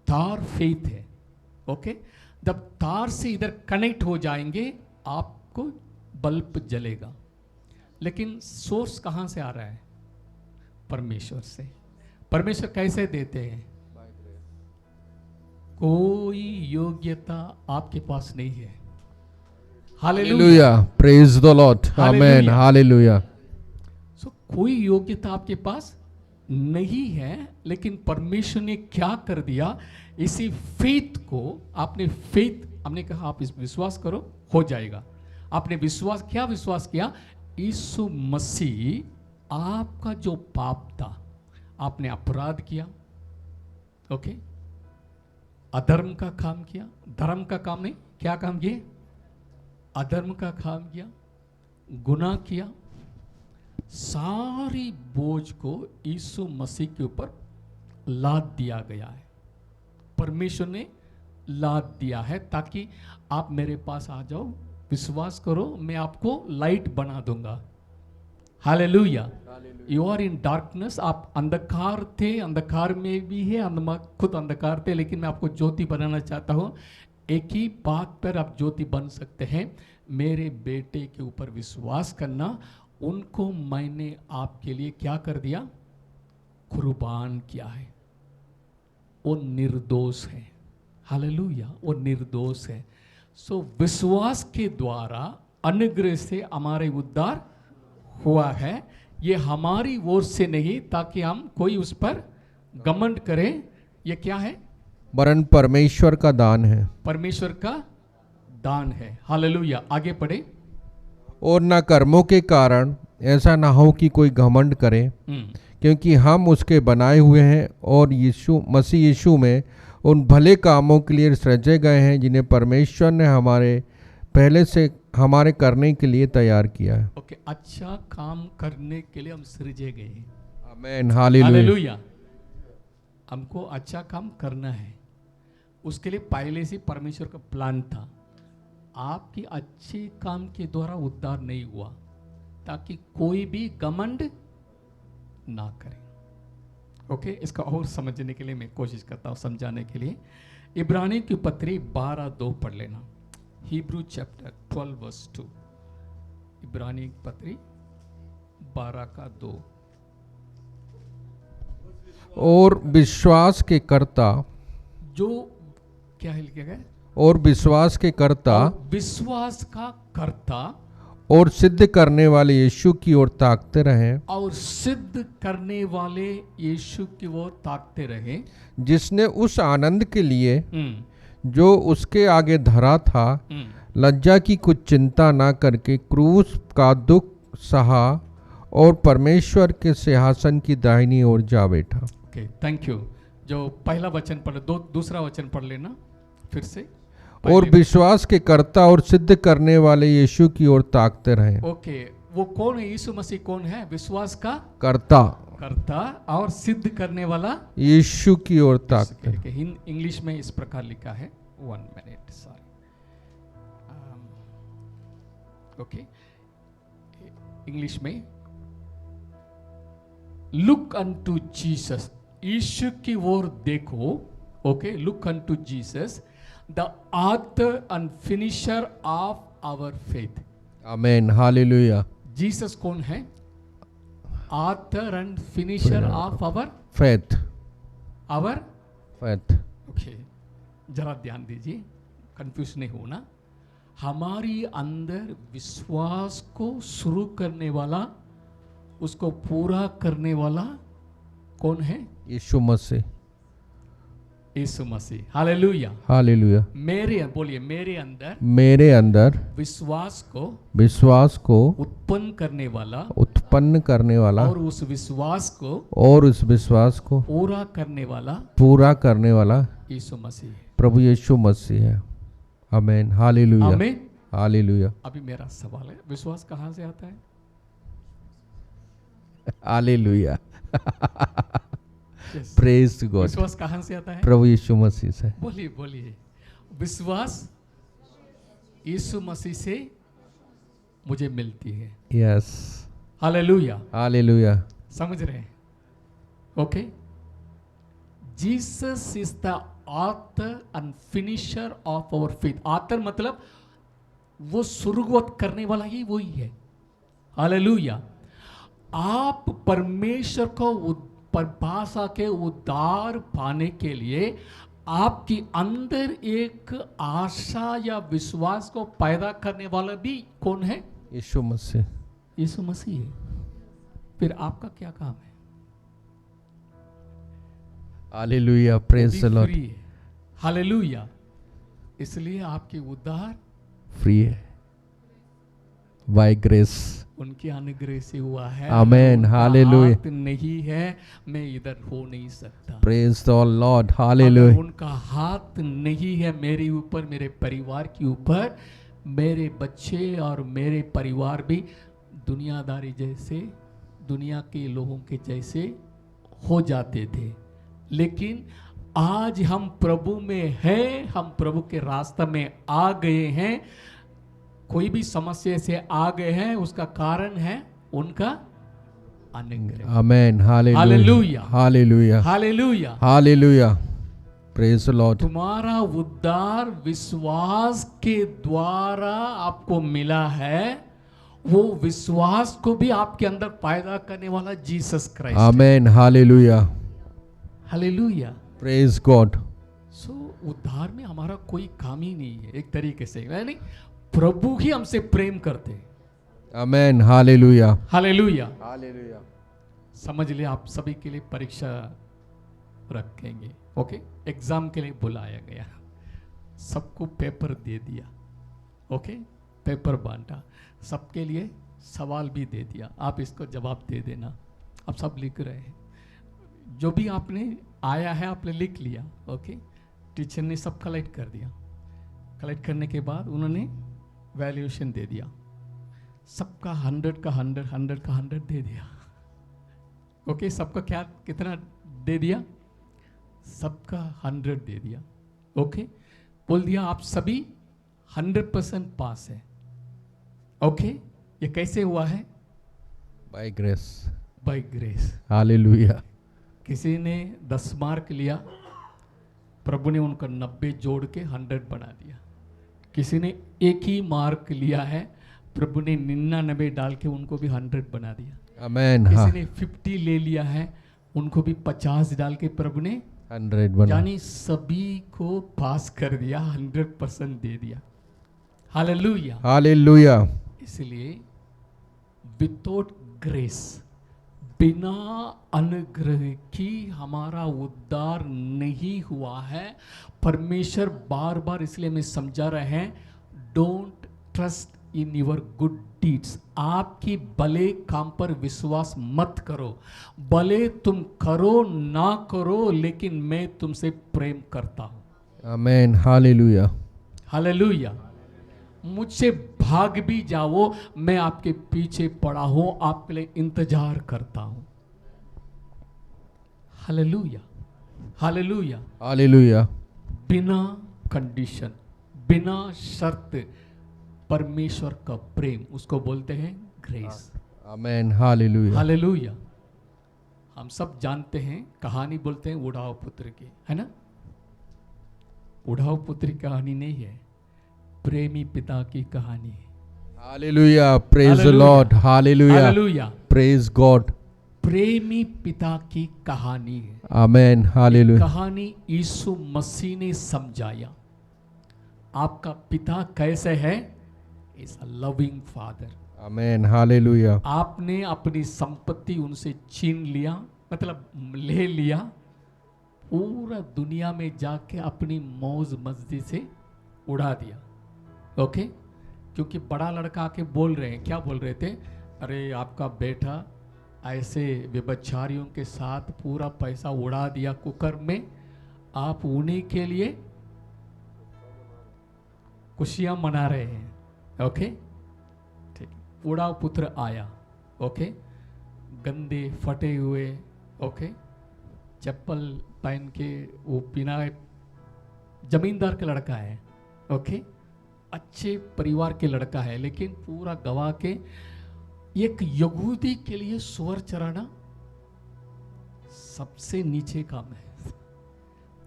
तार फेथ है। ओके, जब तार से इधर कनेक्ट हो जाएंगे आपको बल्ब जलेगा। लेकिन सोर्स कहां से आ रहा है? परमेश्वर से। परमेश्वर कैसे देते हैं? कोई योग्यता आपके पास नहीं है। Hallelujah, praise the Lord, amen, hallelujah. So कोई योग्यता आपके पास नहीं है, लेकिन परमेश्वर ने क्या कर दिया, इसी फेथ को, आपने फेथ, हमने कहा आप इस विश्वास करो हो जाएगा। आपने विश्वास, क्या विश्वास किया, यीशु मसीह आपका जो पाप था, आपने अपराध किया, ओके, अधर्म का काम किया, धर्म का काम नहीं, क्या काम किए, अधर्म का काम किया, गुनाह किया, सारी बोझ को यीशु मसीह के ऊपर लाद दिया गया है। परमेश्वर ने लाद दिया है ताकि आप मेरे पास आ जाओ, विश्वास करो, मैं आपको लाइट बना दूंगा। Hallelujah. You are in darkness, आप अंधकार थे, अंधकार में भी है, खुद अंधकार थे, लेकिन मैं आपको ज्योति बनाना चाहता हूं। एक ही बात पर आप ज्योति बन सकते हैं, मेरे बेटे के ऊपर विश्वास करना। उनको मैंने आपके लिए क्या कर दिया, कुर्बान किया है। वो निर्दोष है, हालेलुया, वो निर्दोष है। सो विश्वास के द्वारा अनुग्रह से हमारे उद्धार हुआ है। ये हमारी ओर से नहीं ताकि हम कोई उस पर घमंड करें, ये क्या है, वरन परमेश्वर का दान है। परमेश्वर का दान है। हालेलुया। आगे पढ़े। और न कर्मों के कारण ऐसा ना हो कि कोई घमंड करे, क्योंकि हम उसके बनाए हुए हैं और मसीह यीशु में उन भले कामों के लिए सृजे गए हैं जिन्हें परमेश्वर ने हमारे पहले से हमारे करने के लिए तैयार किया है। ओके, अच्छा काम करने के लिए हम सृजे गए हैं। आमीन, हालेलुया। हमको अच्छा काम करना है, उसके लिए पहले से परमेश्वर का प्लान था। आपकी अच्छे काम के द्वारा उद्धार नहीं हुआ ताकि कोई भी घमंड ना करे। ओके, इसका और समझने के लिए मैं कोशिश करता हूँ समझाने के लिए। इब्रानी की पत्री 12:2 पढ़ लेना। Hebrew chapter 12 verse 2। इब्रानी की पत्री 12:2। और विश्वास के कर्ता, जो क्या है लिखा गया, और विश्वास के कर्ता, विश्वास का कर्ता और सिद्ध करने वाले यीशु की ओर ताकते रहें, और सिद्ध करने वाले यीशु की ओर ताकते रहे, जिसने उस आनंद के लिए जो उसके आगे धरा था लज्जा की कुछ चिंता ना करके क्रूस का दुख सहा और परमेश्वर के सिंहासन की दाहिनी ओर जा बैठा। Okay, thank you. जो पहला वचन पढ़, दूसरा वचन पढ़ लेना फिर से। और विश्वास के कर्ता और सिद्ध करने वाले यीशु की ओर ताकते रहें। ओके, वो कौन है, यीशु मसीह कौन है, विश्वास का कर्ता और सिद्ध करने वाला यीशु की ओर ताकते। इंग्लिश में इस प्रकार लिखा है, 1 मिनट, सॉरी, ओके, इंग्लिश में, लुक अनटू जीसस, यीशु की ओर देखो। Okay, look unto Jesus, the author and finisher of our faith. Amen, hallelujah. Jesus कौन है, author and finisher of our faith, our faith. Okay, जरा ध्यान दीजिए, कंफ्यूज नहीं होना। हमारी अंदर विश्वास को शुरू करने वाला, उसको पूरा करने वाला कौन है, यीशु मसीह, यीशु मसीह। Hallelujah, hallelujah. बोलिए, मेरे अंदर विश्वास को उत्पन्न करने वाला और उस विश्वास को पूरा करने वाला यीशु मसीह, प्रभु यीशु मसीह है। आमीन, हालेलुया, आमीन, हालेलुया। अभी मेरा सवाल है, विश्वास कहाँ से आता है, हालेलुया, प्रेज गॉड। विश्वास कहाँ से आता है, प्रभु यीशु मसीह से। बोलिए, विश्वास यीशु मसीह से मुझे मिलती है। Yes, hallelujah, hallelujah. समझ रहे हैं? Okay, Jesus is the author and finisher of our faith. Author मतलब वो शुरुआत करने वाला ही वही है। हालेलुया। आप परमेश्वर को परिभाषा के उद्धार पाने के लिए आपकी अंदर एक आशा या विश्वास को पैदा करने वाला भी कौन है, यीशु मसीह, यीशु मसीह है। फिर आपका क्या काम है, hallelujah, praise the Lord. Free है। हालेलुया। इसलिए आपके उद्धार फ्री है बाय ग्रेस। उनके अनुग्रह से हुआ है। आमेन, उनका हालेलुया। हाथ नहीं है, मैं इधर हो नहीं सकता। प्रेज द लॉर्ड, अगर हालेलुया। उनका हाथ नहीं है मेरे ऊपर, मेरे परिवार के ऊपर, मेरे बच्चे और मेरे परिवार भी दुनियादारी जैसे, दुनिया के लोगों के जैसे हो जाते थे। लेकिन आज हम प्रभु में हैं, हम प्रभु के रास्ते में आ गए हैं। कोई भी समस्या से आ गए हैं, उसका कारण है उनका अनुग्रह। Amen, hallelujah, hallelujah. Hallelujah, hallelujah. Hallelujah, praise the Lord. तुम्हारा उद्धार विश्वास के द्वारा आपको मिला है। वो विश्वास को भी आपके अंदर पैदा करने वाला जीसस क्राइस्ट है। Amen, hallelujah, hallelujah. Praise God. So उद्धार में हमारा कोई काम ही नहीं है, एक तरीके से यानी प्रभु ही हमसे प्रेम करते हैं। आमेन, हालेलुया, हालेलुया। हालेलुया। समझ लिया, आप सभी के लिए परीक्षा रखेंगे। ओके, एग्जाम के लिए बुलाया गया, सबको पेपर दे दिया। ओके, पेपर बांटा, सबके लिए सवाल भी दे दिया, आप इसको जवाब दे देना। आप सब लिख रहे हैं, जो भी आपने आया है आपने लिख लिया। ओके, टीचर ने सब कलेक्ट कर दिया। कलेक्ट करने के बाद उन्होंने वैल्यूएशन दे दिया, सबका 100 का 100, 100 का 100 दे दिया। ओके, सबका क्या कितना दे दिया? सबका 100 दे दिया। ओके, बोल दिया आप सभी 100% पास है। ओके, ये कैसे हुआ है? By grace, by grace. Hallelujah. किसी ने 10 मार्क लिया, प्रभु ने उनका 90 जोड़ के 100 बना दिया। किसी ने एक ही मार्क लिया है, प्रभु ने 99 डाल के उनको भी 100 बना दिया। आमेन, किसी ने 50 ले लिया है, उनको भी 50 डाल के प्रभु ने 100 बना। यानी सभी को पास कर दिया, 100% दे दिया। हालेलुया। हालेलुया, इसलिए विदाउट ग्रेस, बिना अनुग्रह की हमारा उद्धार नहीं हुआ है। परमेश्वर बार बार इसलिए हमें समझा रहे हैं, don't trust in your good deeds. आपकी भले काम पर विश्वास मत करो, भले तुम करो ना करो, लेकिन मैं तुमसे प्रेम करता हूं। आमेन, हालेलुया। हालेलुया। मुझसे भाग भी जाओ, मैं आपके पीछे पड़ा हूं, आपके लिए इंतजार करता हूं। Hallelujah, hallelujah. हालेलुया, बिना कंडीशन, बिना शर्त परमेश्वर का प्रेम, उसको बोलते हैं ग्रेस। आमेन, हालेलुया। हालेलुया। हम सब जानते हैं, कहानी बोलते हैं उड़ाव पुत्र की, है ना? उड़ाव पुत्र की कहानी नहीं है, प्रेमी पिता की कहानी है। Hallelujah, praise the hallelujah. Lord, hallelujah, hallelujah. Praise God. प्रेमी पिता की कहानी है। Amen, hallelujah. कहानी यीशु मसीह ने समझाया। आपका पिता कैसे है? Is a loving father. Amen, hallelujah. आपने अपनी संपत्ति उनसे छीन लिया, मतलब ले लिया, पूरा दुनिया में जाके अपनी मौज मस्ती से उड़ा दिया। ओके, क्योंकि बड़ा लड़का आके बोल रहे हैं, क्या बोल रहे थे? अरे आपका बेटा ऐसे व्यभिचारियों के साथ पूरा पैसा उड़ा दिया कुकर में, आप उन्हीं के लिए खुशियां मना रहे हैं। ओके, ठीक। उड़ाव पुत्र आया, ओके, गंदे फटे हुए, ओके, चप्पल पहन के, वो बिना, जमींदार का लड़का है, ओके, अच्छे परिवार के लड़का है, लेकिन पूरा गवा के, एक यहूदी के लिए सुअर चराना सबसे नीचे काम है,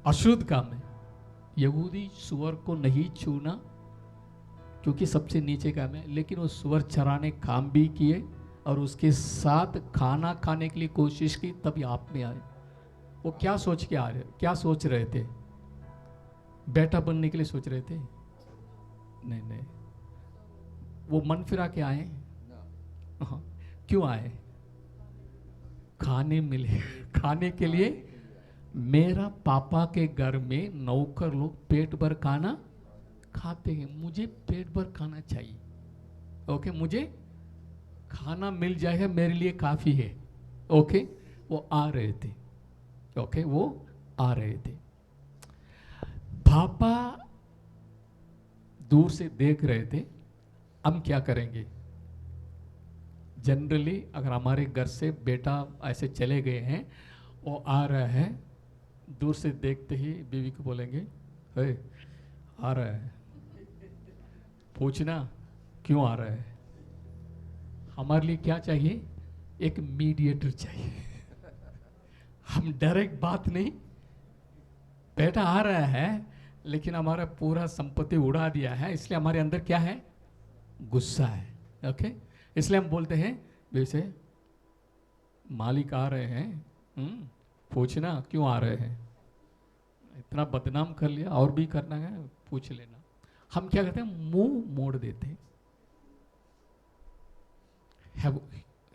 अशुद्ध काम है। यहूदी सुअर को नहीं छूना क्योंकि सबसे नीचे काम है, लेकिन वो सुअर चराने काम भी किए और उसके साथ खाना खाने के लिए कोशिश की, तभी आप में आए। वो क्या सोच के आ रहे, क्या सोच रहे थे? बेटा बनने के लिए सोच रहे थे? नहीं नहीं, वो मन फिरा के आए। हाँ, क्यों आए? खाने मिले, खाने के लिए मेरा पापा के घर में नौकर लोग पेट भर खाना खाते हैं, मुझे पेट भर खाना चाहिए। ओके, मुझे खाना मिल जाएगा मेरे लिए काफी है। ओके, वो आ रहे थे। ओके, वो आ रहे थे। पापा दूर से देख रहे थे, हम क्या करेंगे? जनरली अगर हमारे घर से बेटा ऐसे चले गए हैं, वो आ रहा है, दूर से देखते ही बीवी को बोलेंगे, हे, आ रहा है, पूछना क्यों आ रहा है। हमारे लिए क्या चाहिए? एक मीडिएटर चाहिए। हम डायरेक्ट बात नहीं, बेटा आ रहा है लेकिन हमारा पूरा संपत्ति उड़ा दिया है, इसलिए हमारे अंदर क्या है? गुस्सा है। ओके, इसलिए हम बोलते हैं वैसे मालिक आ रहे हैं, पूछना क्यों आ रहे हैं। इतना बदनाम कर लिया, और भी करना है, पूछ लेना। हम क्या करते हैं? मुंह मोड़ देते हैं। हैव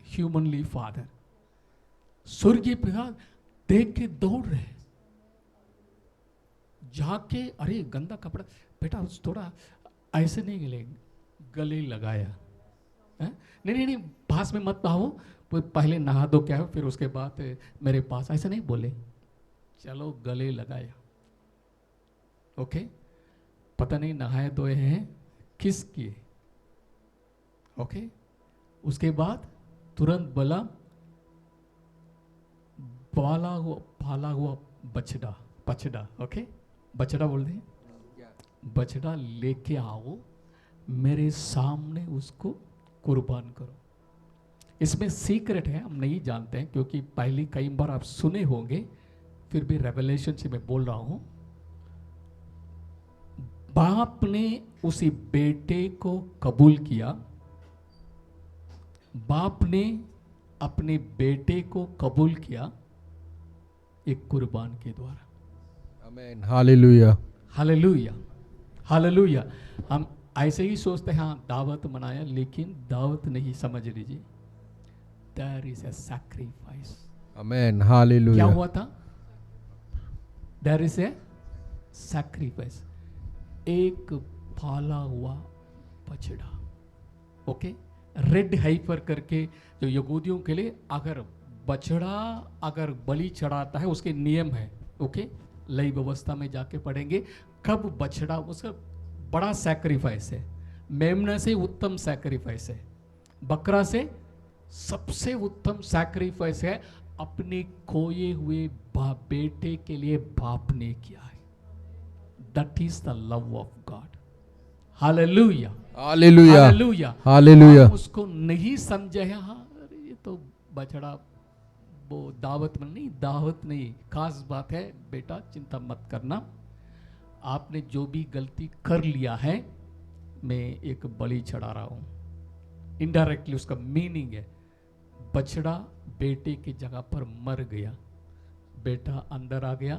ह्यूमनली फादर, स्वर्गीय पिता देख के दौड़ रहे, जाके अरे गंदा कपड़ा, बेटा थोड़ा ऐसे नहीं गले लगाया। नहीं, पास में मत आओ, पहले नहा दो क्या हो, फिर उसके बाद मेरे पास, ऐसे नहीं बोले, चलो गले लगाया। ओके, पता नहीं नहाए धोए हैं किस किए। ओके, उसके बाद तुरंत बोला, पाला हुआ बछड़ा। ओके, बछड़ा बोल रहे, बछड़ा लेके आओ, मेरे सामने उसको कुर्बान करो। इसमें सीक्रेट है, हम नहीं जानते हैं, क्योंकि पहली कई बार आप सुने होंगे, फिर भी रेवलेशन से मैं बोल रहा हूं। बाप ने उसी बेटे को कबूल किया, बाप ने अपने बेटे को कबूल किया एक कुर्बान के द्वारा। आमीन, हालेलुया, हालेलुया, हालेलुया। हम ऐसे ही सोचते हैं, हाँ दावत मनाया, लेकिन दावत नहीं, समझ लीजिए, देयर इज ए सैक्रिफाइस। आमीन, हालेलुया। क्या हुआ था? देयर इज ए सैक्रिफाइस, एक पाला हुआ बछड़ा। ओके, रेड हाइपर करके जो यहूदियों के लिए, अगर बछड़ा अगर बलि चढ़ाता है, उसके नियम है। ओके, लई व्यवस्था में जाके पढ़ेंगे कब बछड़ा, उसका बड़ा सैक्रिफाइस है। मेमना से उत्तम सैक्रिफाइस है, बकरा से सबसे उत्तम सैक्रिफाइस है, अपने खोए हुए बेटे के लिए बाप ने किया है। That is the love of God. Hallelujah, hallelujah, hallelujah, hallelujah. हम उसको नहीं समझे हैं, हाँ अरे ये तो बछड़ा, वो दावत में नहीं, दावत नहीं, खास बात है बेटा, चिंता मत करना, आपने जो भी गलती कर लिया है, मैं एक बलि चढ़ा रहा हूं। इनडायरेक्टली उसका मीनिंग है, बछड़ा बेटे की जगह पर मर गया, बेटा अंदर आ गया,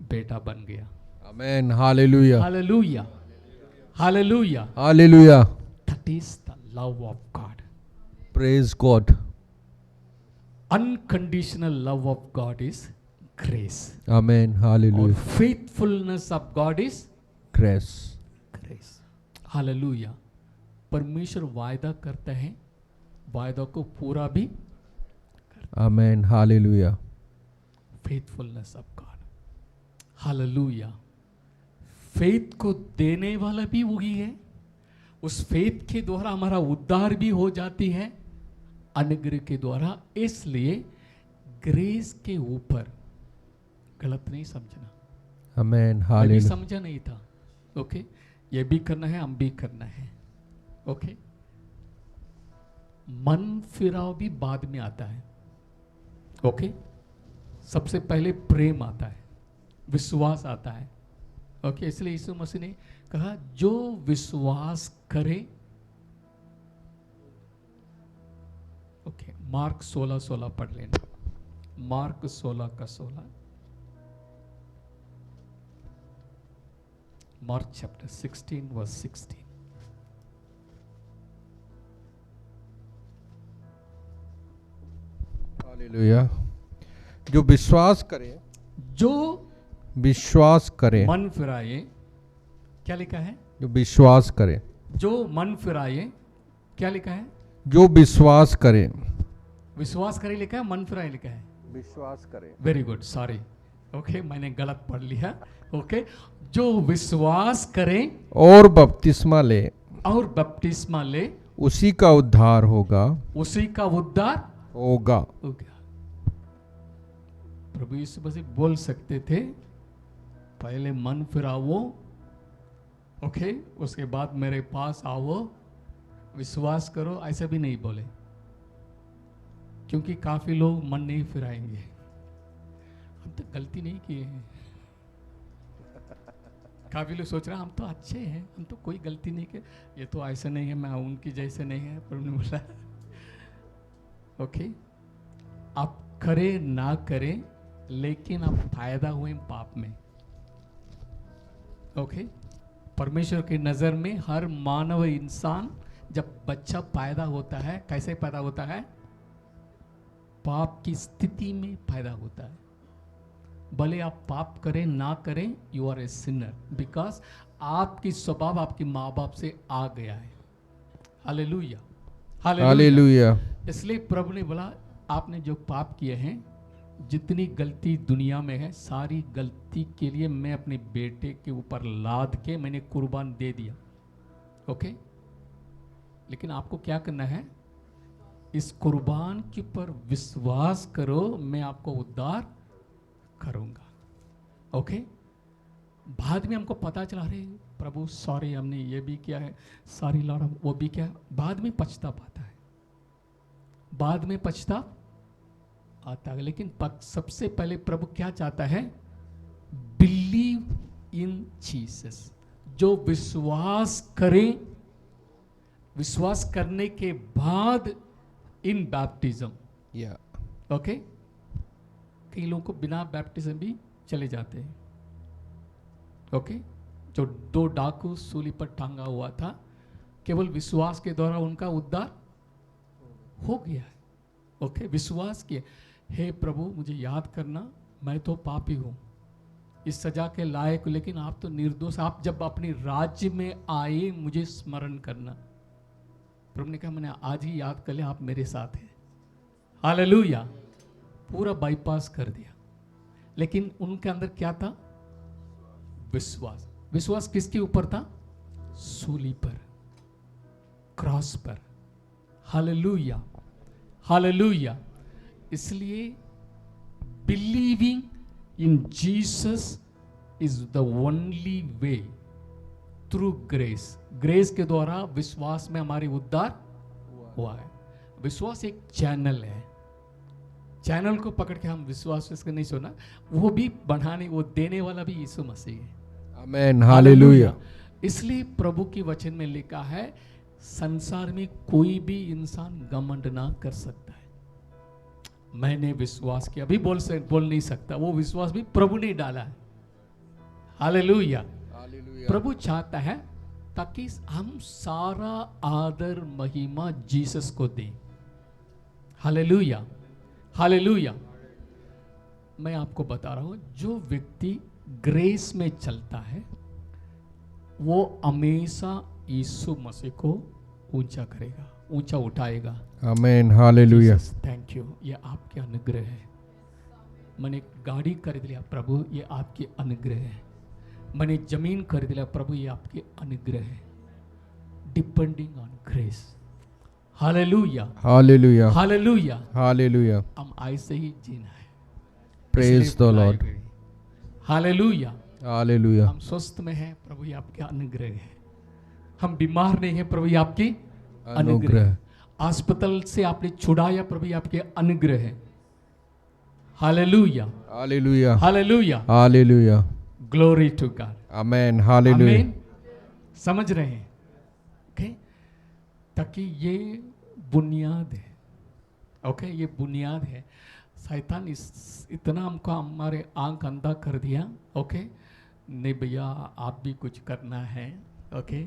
बेटा बन गया। आमीन, hallelujah, hallelujah, hallelujah, hallelujah. That is the love of God. Praise God. Unconditional love of God is grace, आमीन, और hallelujah. Faithfulness of God is grace. Grace. Hallelujah. परमेश्वर वायदा करते हैं, वायदा को पूरा भी, आमीन, hallelujah. Faithfulness of God. Hallelujah. Faith को देने वाला भी वही है, उस फेथ के द्वारा हमारा उद्धार भी हो जाती है, अनुग्रह के द्वारा। इसलिए ग्रेस के ऊपर गलत नहीं समझना, आमीन, मैं भी हालेलुया। समझा नहीं था। ओके, ये भी करना है, हम भी करना है। ओके, मन फिराव भी बाद में आता है। ओके, सबसे पहले प्रेम आता है, विश्वास आता है। ओके, इसलिए यीशु मसीह ने कहा, जो विश्वास करे। ओके, मार्क 16:16 पढ़ लेना, Mark 16:16, Mark chapter 16 verse 16। Hallelujah. जो विश्वास करे, जो विश्वास करे, मन फिराए, क्या लिखा है? जो विश्वास करे, जो मन फिराए, क्या लिखा है? जो विश्वास करे, विश्वास करे लिखा है, मन फिराए लिखा है? विश्वास करे। वेरी गुड, सॉरी, ओके, मैंने गलत पढ़ लिया। ओके, जो विश्वास करे और बपतिस्मा ले, और बपतिस्मा ले, उसी का उद्धार होगा, उसी का उद्धार होगा। हो गया। प्रभु यीशु मसीह बोल सकते थे पहले मन फिराओ, ओके, उसके बाद मेरे पास आओ, विश्वास करो, ऐसा भी नहीं बोले, क्योंकि काफी लोग मन नहीं फिराएंगे। हम तो गलती नहीं किए हैं। काफी लोग सोच रहे हैं हम तो अच्छे हैं, हम तो कोई गलती नहीं किए, ये तो ऐसा नहीं है, मैं उनकी जैसे नहीं है। प्रभु ने बोला ओके, आप करे ना करें, लेकिन आप फायदा हुए पाप में। ओके, परमेश्वर की नजर में हर मानव इंसान जब बच्चा पैदा होता है, कैसे पैदा होता है? पाप की स्थिति में पैदा होता है। भले आप पाप करें ना करें, you are a sinner, because आपकी स्वभाव आपके माँ बाप से आ गया है। Hallelujah, hallelujah. इसलिए प्रभु ने बोला आपने जो पाप किए हैं, जितनी गलती दुनिया में है, सारी गलती के लिए मैं अपने बेटे के ऊपर लाद के मैंने कुर्बान दे दिया। ओके, लेकिन आपको क्या करना है? इस कुर्बान के ऊपर विश्वास करो, मैं आपको उद्धार करूंगा। ओके, बाद में हमको पता चला, अरे प्रभु सॉरी, हमने ये भी किया है, सॉरी लॉर्ड, हम वो भी किया। बाद में पछतावा आता है, बाद में पछतावा आता है। लेकिन सबसे पहले प्रभु क्या चाहता है? Believe in Jesus. जो विश्वास करे, विश्वास करने के बाद इन बैप्टिज्म, या ओके, कई लोगों को बिना बैप्टिज्म भी चले जाते हैं। ओके, जो 2 डाकू सूली पर टांगा हुआ था, केवल विश्वास के द्वारा उनका उद्धार हो गया है। ओके, विश्वास किया, हे प्रभु मुझे याद करना, मैं तो पापी हूं, इस सजा के लायक, लेकिन आप तो निर्दोष, आप जब अपने राज्य में आए मुझे स्मरण करना। प्रभु ने कहा मैंने आज ही याद कर लिया, आप मेरे साथ हैं। हालेलुया, पूरा बाईपास कर दिया। लेकिन उनके अंदर क्या था? विश्वास। विश्वास किसके ऊपर था? सूली पर, क्रॉस पर। Hallelujah, hallelujah. इसलिए believing in Jesus is the only way through grace. Grace के द्वारा विश्वास में हमारी उद्धार हुआ है। विश्वास एक चैनल है, चैनल को पकड़ के हम विश्वास इसका नहीं सुना, वो भी बढ़ाने, वो देने वाला भी यीशु मसीह है। Amen, hallelujah. इसलिए प्रभु की वचन में लिखा है, संसार में कोई भी इंसान घमंड ना कर सकता है। मैंने विश्वास किया, अभी बोल नहीं सकता, वो विश्वास भी प्रभु ने डाला है। हालेलुया। प्रभु चाहता है ताकि हम सारा आदर महिमा जीसस को दें। Hallelujah, hallelujah. मैं आपको बता रहा हूं, जो व्यक्ति ग्रेस में चलता है वो हमेशा यीशु मसीह को ऊंचा करेगा, ऊंचा उठाएगा। आमेन, हालेलुया। थैंक यू, ये आपके अनुग्रह है। मैंने गाड़ी खरीद लिया, प्रभु ये आपके अनुग्रह है। मैंने जमीन खरीद लिया, प्रभु ये आपके अनुग्रह है। Depending on grace. Hallelujah, hallelujah, hallelujah, hallelujah. हम ऐसे ही जीना है। Praise the Lord. Hallelujah, hallelujah. हम स्वस्थ में हैं, प्रभु ये आपके अनुग्रह है। हम बीमार नहीं हैं, प्रभु ये आपकी अनुग्रह। अस्पताल से आपने छुड़ाया, प्रभु ये आपके अनुग्रह है। Hallelujah, hallelujah, hallelujah, hallelujah. Glory to God. Amen, hallelujah. Amen. समझ रहे हैं? ओके, ताकि ये बुनियाद है। ओके, ये बुनियाद है। शैतान इतना हमको हमारे आंख अंधा कर दिया। ओके, नहीं भैया आप भी कुछ करना है। ओके,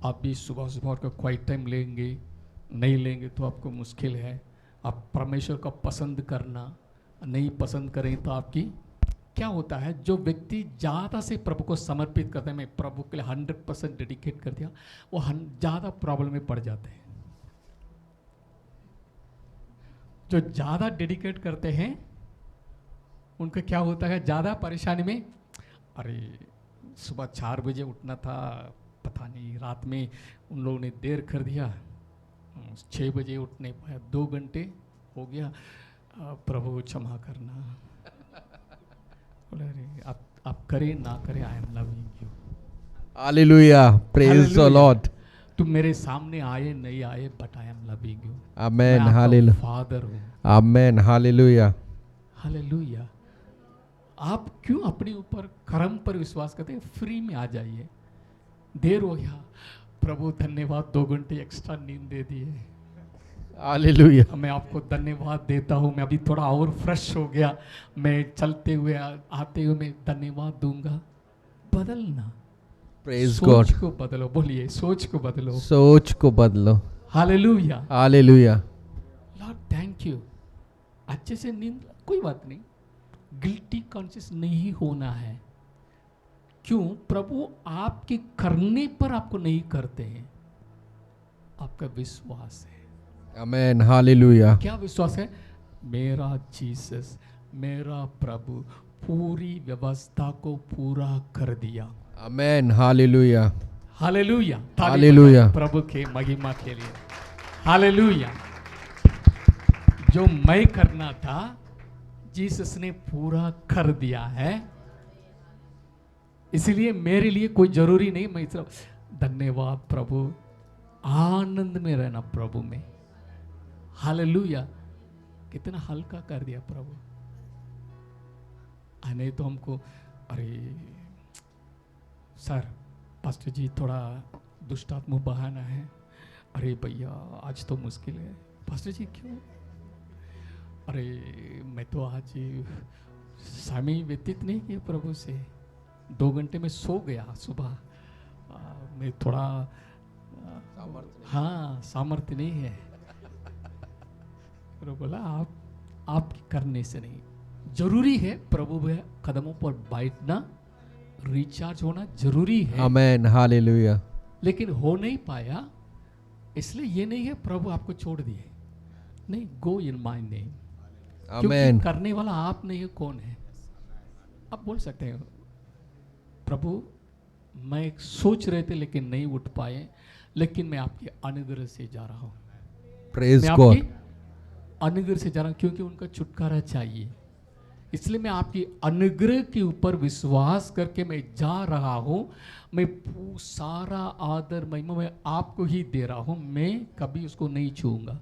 आप भी सुबह सुबह का क्वाइट टाइम लेंगे, नहीं लेंगे तो आपको मुश्किल है। आप परमेश्वर को पसंद करना, नहीं पसंद करें तो आपकी क्या होता है, जो व्यक्ति ज़्यादा से प्रभु को समर्पित करते हैं, मैं प्रभु के लिए 100% डेडिकेट कर दिया, वो ज़्यादा प्रॉब्लम में पड़ जाते हैं। जो ज़्यादा डेडिकेट करते हैं उनका क्या होता है, ज़्यादा परेशानी में, अरे सुबह 4 बजे उठना था, पता नहीं रात में उन लोगों ने देर कर दिया, 6 बजे उठने पाया, 2 घंटे हो गया, प्रभु क्षमा करना। बोले अरे आप करें ना करें, I am loving you. Hallelujah, praise the Lord. तुम मेरे सामने आए नहीं आए, but I am loving you. Amen, hallelujah, father हूँ। आमेन, हालेलुया, हालेलुया। आप क्यों अपने ऊपर कर्म पर विश्वास करते हैं? फ्री में आ जाइए। देर हो गया, प्रभु धन्यवाद, 2 घंटे एक्स्ट्रा नींद दे दिए, हालेलुया, मैं आपको धन्यवाद देता हूँ, मैं अभी थोड़ा और फ्रेश हो गया, मैं चलते हुए आते हुए मैं धन्यवाद दूंगा। बदलना, प्रेज गॉड। सोच को बदलो, बोलिए सोच को बदलो, सोच को बदलो। Hallelujah, hallelujah, Lord thank you. अच्छे से नींद, कोई बात नहीं, गिल्टी कॉन्शियस नहीं होना है। क्यों? प्रभु आपके करने पर आपको नहीं करते हैं, आपका विश्वास है। आमेन, हालेलुया, क्या विश्वास है? मेरा जीसस, मेरा प्रभु पूरी व्यवस्था को पूरा कर दिया। आमेन, हालेलुया, हालेलुया, ताली हालेलुया। बजाएं प्रभु के महिमा के लिए। हालेलुया। जो मैं करना था जीसस ने पूरा कर दिया है, इसलिए मेरे लिए कोई जरूरी नहीं, मैं सिर्फ धन्यवाद प्रभु, आनंद में रहना प्रभु में। हालेलुया। कितना हल्का कर दिया प्रभु। नहीं तो हमको, अरे सर पास्टर जी थोड़ा दुष्टात्मा बहाना है, अरे भैया आज तो मुश्किल है। पास्टर जी क्यों? अरे मैं तो आज समय व्यतीत नहीं किया प्रभु से, 2 घंटे में सो गया सुबह, मैं थोड़ा हाँ सामर्थ्य नहीं है। प्रभु बोला आपके करने से नहीं, जरूरी है प्रभु के कदमों पर बैठना, रिचार्ज होना जरूरी है। आमेन, हालेलुया, लेकिन हो नहीं पाया, इसलिए ये नहीं है प्रभु आपको छोड़ दिए, नहीं, गो इन माय नेम। आमेन, करने वाला आप नहीं है, कौन है? आप बोल सकते हैं प्रभु मैं सोच रहे थे लेकिन नहीं उठ पाए, लेकिन मैं आपके अनुग्रह से जा रहा हूँ, प्रेज मैं गॉड। आपकी अनुग्रह से जा रहा हूँ, क्योंकि उनका छुटकारा चाहिए, इसलिए मैं आपकी अनुग्रह के ऊपर विश्वास करके मैं जा रहा हूँ। मैं सारा आदर महिमा मैं आपको ही दे रहा हूँ, मैं कभी उसको नहीं छूऊंगा,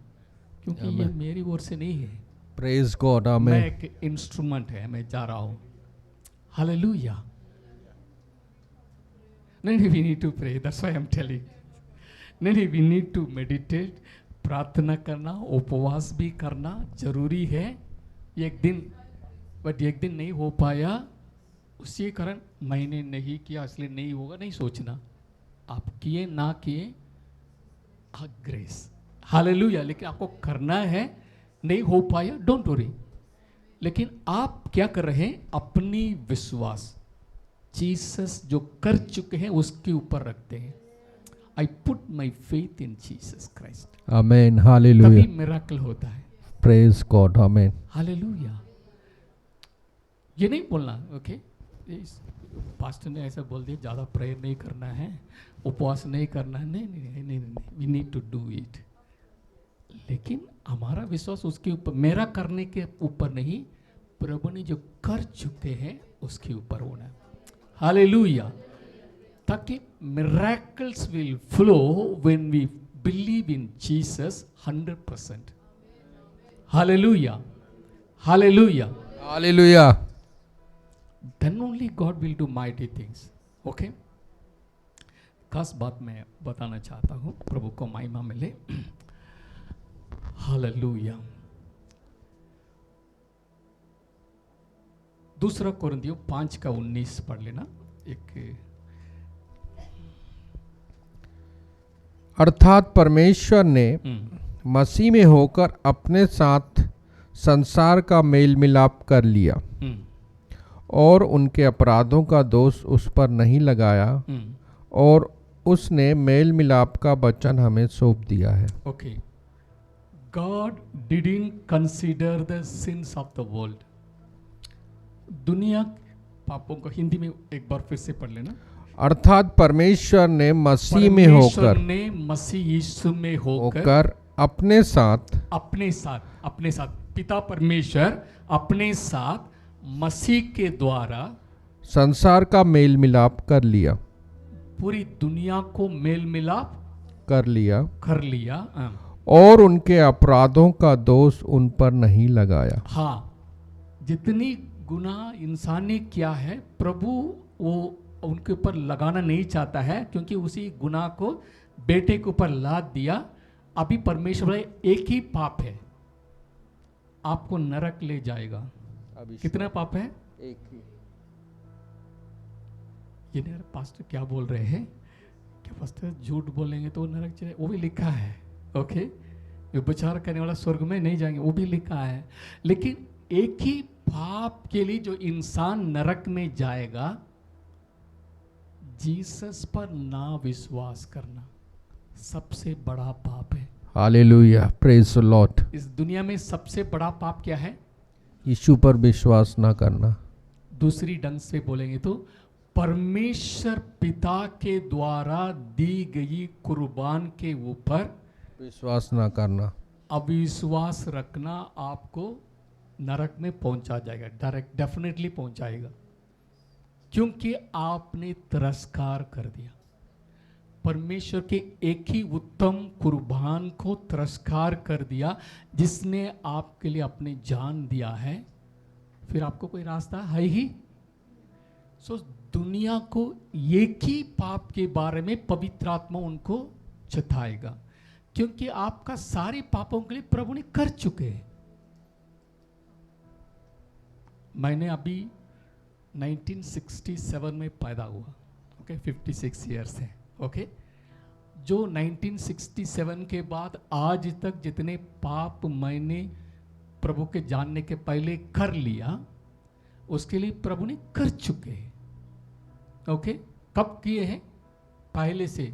क्योंकि ये मेरी ओर से नहीं है, प्रेज गॉड, मैं आमेन, एक इंस्ट्रूमेंट है, मैं जा रहा हूँ। हालेलुया। नहीं, we need to pray, that's why I am telling. नहीं, वी नीड टू मेडिटेट, प्रार्थना करना, उपवास भी करना जरूरी है। एक दिन, बट एक दिन नहीं हो पाया, उसी कारण मैंने नहीं किया इसलिए नहीं होगा, नहीं सोचना, आप किए ना किए, ग्रेस। हालेलुया। लेकिन आपको करना है, नहीं हो पाया, डोंट वरी, लेकिन आप क्या कर रहे हैं? अपनी विश्वास जीसस जो कर चुके हैं उसके ऊपर रखते हैं। I put my faith in Jesus Christ. Amen, hallelujah, तभी मिरेकल होता है। Praise God, amen, hallelujah. ये नहीं बोलना ओके पास्टर ने ऐसा बोल दिया, ज़्यादा प्रेयर नहीं करना है, उपवास नहीं करना है, नहीं नहीं नहीं नहीं, नहीं, we need to do it. लेकिन हमारा विश्वास उसके ऊपर, मेरा करने के ऊपर नहीं, प्रभु ने जो कर चुके हैं उसके ऊपर होना है। हालेलुया। ताकि miracles will flow when we believe in Jesus 100%। Hallelujah, hallelujah, hallelujah, then only God will do mighty things. Okay? खास बात मैं बताना चाहता हूँ, प्रभु को महिमा मिले। हालेलुया। 2 कोरिन्थियों 5:19 पढ़ लेना। एक अर्थात परमेश्वर ने मसीह में होकर अपने साथ संसार का मेल मिलाप कर लिया और उनके अपराधों का दोष उस पर नहीं लगाया, और उसने मेल मिलाप का वचन हमें सौंप दिया है। Okay, God didn't consider the sins of the world. दुनिया पापों को हिंदी में एक बार फिर से पढ़ लेना। अर्थात परमेश्वर ने मसीह में परमेश्वर ने मसीह यीशु में होकर अपने साथ पिता परमेश्वर अपने साथ मसीह के द्वारा संसार का मेल मिलाप कर लिया पूरी दुनिया को मेल मिलाप कर लिया और उनके अपराधों का दोष उन पर नहीं लगाया। हाँ, जितनी गुनाह इंसान ने किया है प्रभु वो उनके ऊपर लगाना नहीं चाहता है, क्योंकि उसी गुनाह को बेटे के ऊपर लाद दिया। अभी परमेश्वर एक ही पाप है, आपको नरक ले जाएगा। कितना पाप है? एक ही। ये नहीं, पास्टर क्या बोल रहे हैं? क्या पास्टर झूठ बोलेंगे तो नरक चले? वो भी लिखा है। ओके, व्यभिचार करने वाला स्वर्ग में नहीं जाएंगे, वो भी लिखा है। लेकिन एक ही पाप के लिए जो इंसान नरक में जाएगा, जीसस पर ना विश्वास करना सबसे बड़ा पाप है। Hallelujah, praise the Lord. इस दुनिया में सबसे बड़ा पाप क्या है? यीशु पर विश्वास ना करना। दूसरी ढंग से बोलेंगे तो परमेश्वर पिता के द्वारा दी गई कुर्बान के ऊपर विश्वास ना करना, अविश्वास रखना आपको नरक में पहुंचा जाएगा, डायरेक्ट डेफिनेटली पहुंचाएगा, क्योंकि आपने तिरस्कार कर दिया। परमेश्वर के एक ही उत्तम कुर्बान को तिरस्कार कर दिया, जिसने आपके लिए अपनी जान दिया है। फिर आपको कोई रास्ता है ही? सो दुनिया को एक ही पाप के बारे में पवित्र आत्मा उनको चेताएगा, क्योंकि आपका सारे पापों के लिए प्रभु ने कर चुके हैं। मैंने अभी 1967 में पैदा हुआ, ओके, 56 ईयर्स है। ओके, जो 1967 के बाद आज तक जितने पाप मैंने प्रभु के जानने के पहले कर लिया, उसके लिए प्रभु ने कर चुके हैं। ओके, कब किए हैं? पहले से।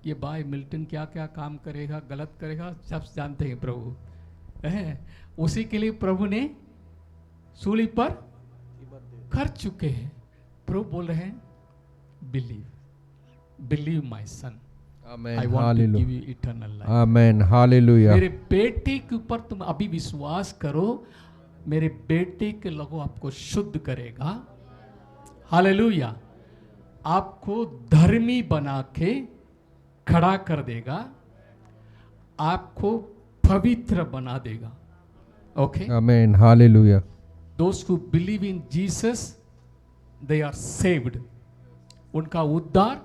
ये भाई मिल्टन क्या क्या काम करेगा, गलत करेगा, सब जानते हैं प्रभु है। उसी के लिए प्रभु ने सूली पर कर चुके हैं। प्रभु बोल रहे हैं, believe my son, I want to give you eternal life. Amen, hallelujah. मेरे बेटे के ऊपर तुम अभी विश्वास करो, मेरे बेटे के लहू आपको शुद्ध करेगा। हालेलुया। आपको धर्मी बना के खड़ा कर देगा, आपको पवित्र बना देगा। Okay, amen, hallelujah. Those who believe in Jesus, they are saved. उनका उद्धार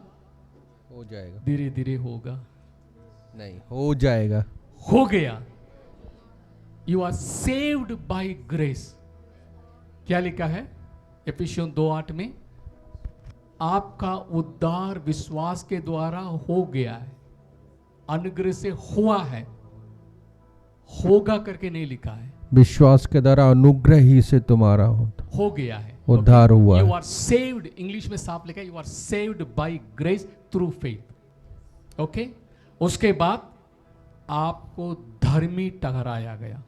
हो जाएगा, धीरे धीरे होगा, नहीं हो जाएगा, हो गया। You are saved by grace. क्या लिखा है एफिसियन 2:8 में? आपका उद्धार विश्वास के द्वारा हो गया है, अनुग्रह से हुआ है, होगा करके नहीं लिखा है। विश्वास के द्वारा अनुग्रह ही से तुम्हारा हो गया है, उद्धार हुआ है। यू आर सेव्ड, इंग्लिश में साफ लिखा है, you are saved by grace through faith. Okay, उसके बाद आपको धर्मी ठहराया गया।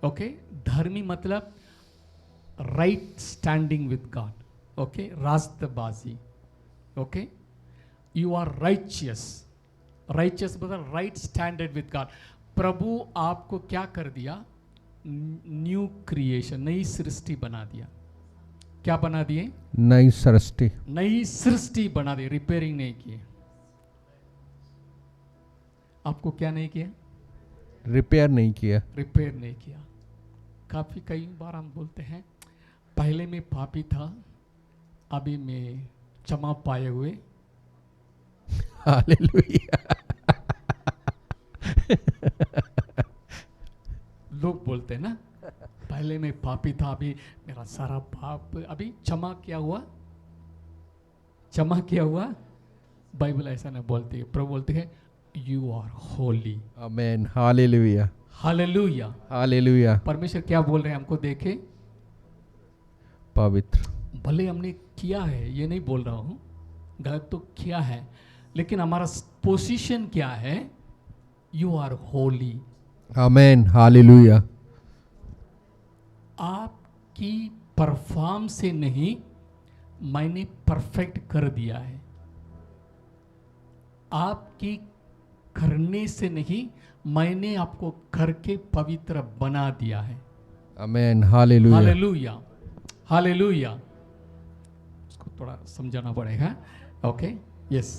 ओके, धर्मी मतलब right standing with God. Okay, रास्तबाजी। Okay, you are righteous, righteous मतलब राइट स्टैंडर्ड विद गॉड। प्रभु आपको क्या कर दिया? न्यू क्रिएशन, नई सृष्टि बना दिया। क्या बना दिए? नई सृष्टि, नई सृष्टि बना दी, रिपेयरिंग नहीं किए। आपको क्या नहीं किया? रिपेयर नहीं किया, रिपेयर नहीं किया। कई बार हम बोलते हैं, पहले मैं पापी था, अभी मैं क्षमा पाए हुए। हालेलुया। लोग बोलते हैं ना, पहले मैं पापी था, अभी मेरा सारा पाप अभी क्षमा किया हुआ, क्षमा किया हुआ। बाइबल ऐसा नहीं बोलती है, प्रभु बोलते हैं you are holy. Amen, hallelujah, hallelujah, hallelujah. परमेश्वर क्या बोल रहे हैं हमको देखे? पवित्र। भले हमने किया है, ये नहीं बोल रहा हूँ, गलत तो किया है, लेकिन हमारा पोजीशन क्या है? You are holy. Amen, hallelujah. आपकी परफॉर्म से नहीं, मैंने परफेक्ट कर दिया है। आपकी करने से नहीं, मैंने आपको करके पवित्र बना दिया है। Amen, hallelujah. Hallelujah, hallelujah. उसको थोड़ा समझाना पड़ेगा। Okay, yes,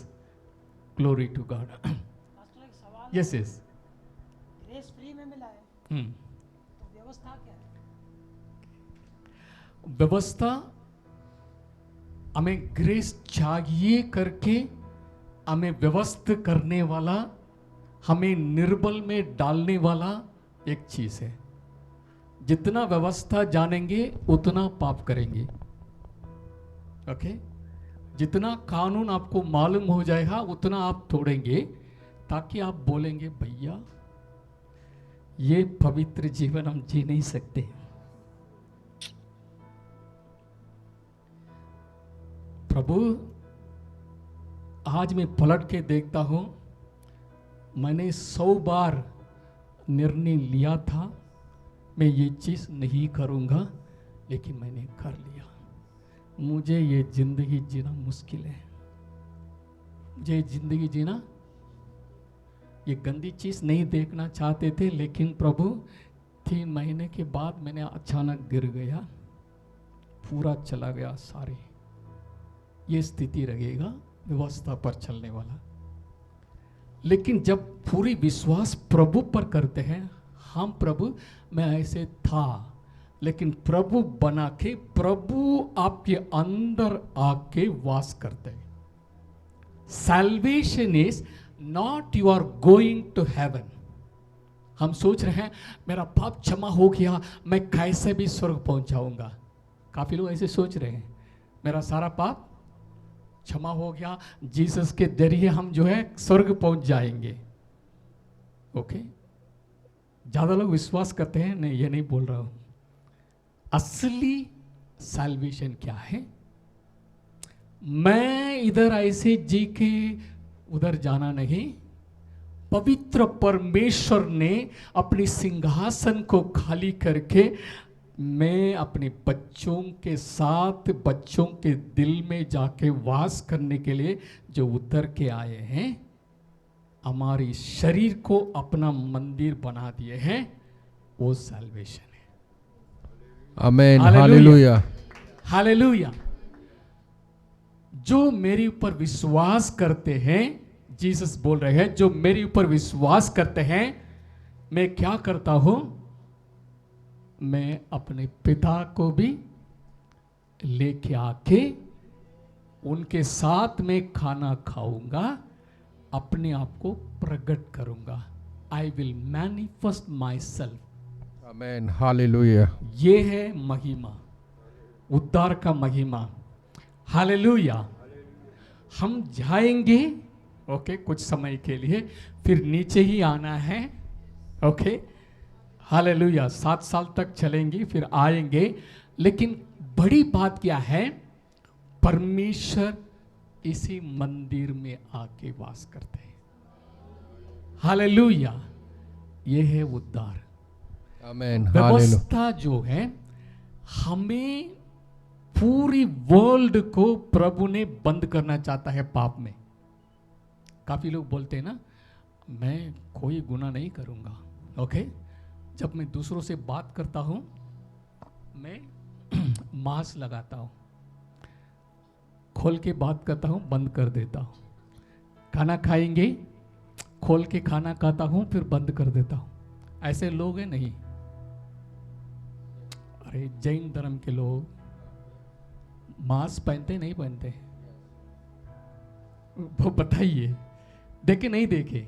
glory to God. Pastor, एक सवाल यस यस। ग्रेस फ्री में मिला है, तो व्यवस्था क्या है? व्यवस्था हमें ग्रेस चाहिए करके हमें व्यवस्थित करने वाला, हमें निर्बल में डालने वाला एक चीज है। जितना व्यवस्था जानेंगे उतना पाप करेंगे। ओके, जितना कानून आपको मालूम हो जाएगा उतना आप तोड़ेंगे, ताकि आप बोलेंगे भैया ये पवित्र जीवन हम जी नहीं सकते। प्रभु, आज मैं पलट के देखता हूं, मैंने 100 बार निर्णय लिया था मैं ये चीज नहीं करूंगा, लेकिन मैंने कर लिया। मुझे ये जिंदगी जीना मुश्किल है। मुझे जिंदगी जीना, ये गंदी चीज नहीं देखना चाहते थे, लेकिन प्रभु 3 महीने के बाद मैंने अचानक गिर गया, पूरा चला गया सारे। ये स्थिति रहेगा व्यवस्था पर चलने वाला। लेकिन जब पूरी विश्वास प्रभु पर करते हैं, हम प्रभु मैं ऐसे था, लेकिन प्रभु बना के, प्रभु आपके अंदर आके वास करते हैं। Salvation is not you are going to heaven. हम सोच रहे हैं मेरा पाप क्षमा हो गया, मैं कैसे भी स्वर्ग पहुंच जाऊंगा। काफी लोग ऐसे सोच रहे हैं, मेरा सारा पाप क्षमा हो गया, जीसस के जरिए हम जो है स्वर्ग पहुंच जाएंगे। ओके, ज्यादा लोग विश्वास करते हैं, नहीं ये नहीं बोल रहा हूं। असली सैल्वेशन क्या है? मैं इधर ऐसे जी के उधर जाना नहीं। पवित्र परमेश्वर ने अपनी सिंहासन को खाली करके मैं अपने बच्चों के साथ, बच्चों के दिल में जाके वास करने के लिए जो उतर के आए हैं, हमारी शरीर को अपना मंदिर बना दिए हैं, वो सैल्वेशन है। Amen, hallelujah. हालेलुया। जो मेरे ऊपर विश्वास करते हैं, जीसस बोल रहे हैं, जो मेरे ऊपर विश्वास करते हैं, मैं क्या करता हूं? मैं अपने पिता को भी लेके आके उनके साथ में खाना खाऊंगा, अपने आप को प्रकट करूंगा। I will manifest my self. Amen, hallelujah. ये है महिमा, उद्धार का महिमा। हालेलुया। हम जाएंगे, ओके, कुछ समय के लिए, फिर नीचे ही आना है। Okay, hallelujah. 7 साल तक चलेंगे, फिर आएंगे। लेकिन बड़ी बात क्या है? परमेश्वर इसी मंदिर में आके वास करते हैं। हालेलुया। ये है उद्धार। आमेन, हालेलुया। व्यवस्था जो है, हमें पूरी वर्ल्ड को प्रभु ने बंद करना चाहता है पाप में। काफी लोग बोलते हैं ना, मैं कोई गुनाह नहीं करूंगा। ओके, जब मैं दूसरों से बात करता हूं, मैं मास्क लगाता हूं, खोल के बात करता हूं, बंद कर देता हूं। खाना खाएंगे, खोल के खाना खाता हूं, फिर बंद कर देता हूं। ऐसे लोग हैं नहीं? अरे जैन धर्म के लोग मास्क पहनते नहीं पहनते? वो बताइए, देखे नहीं देखे?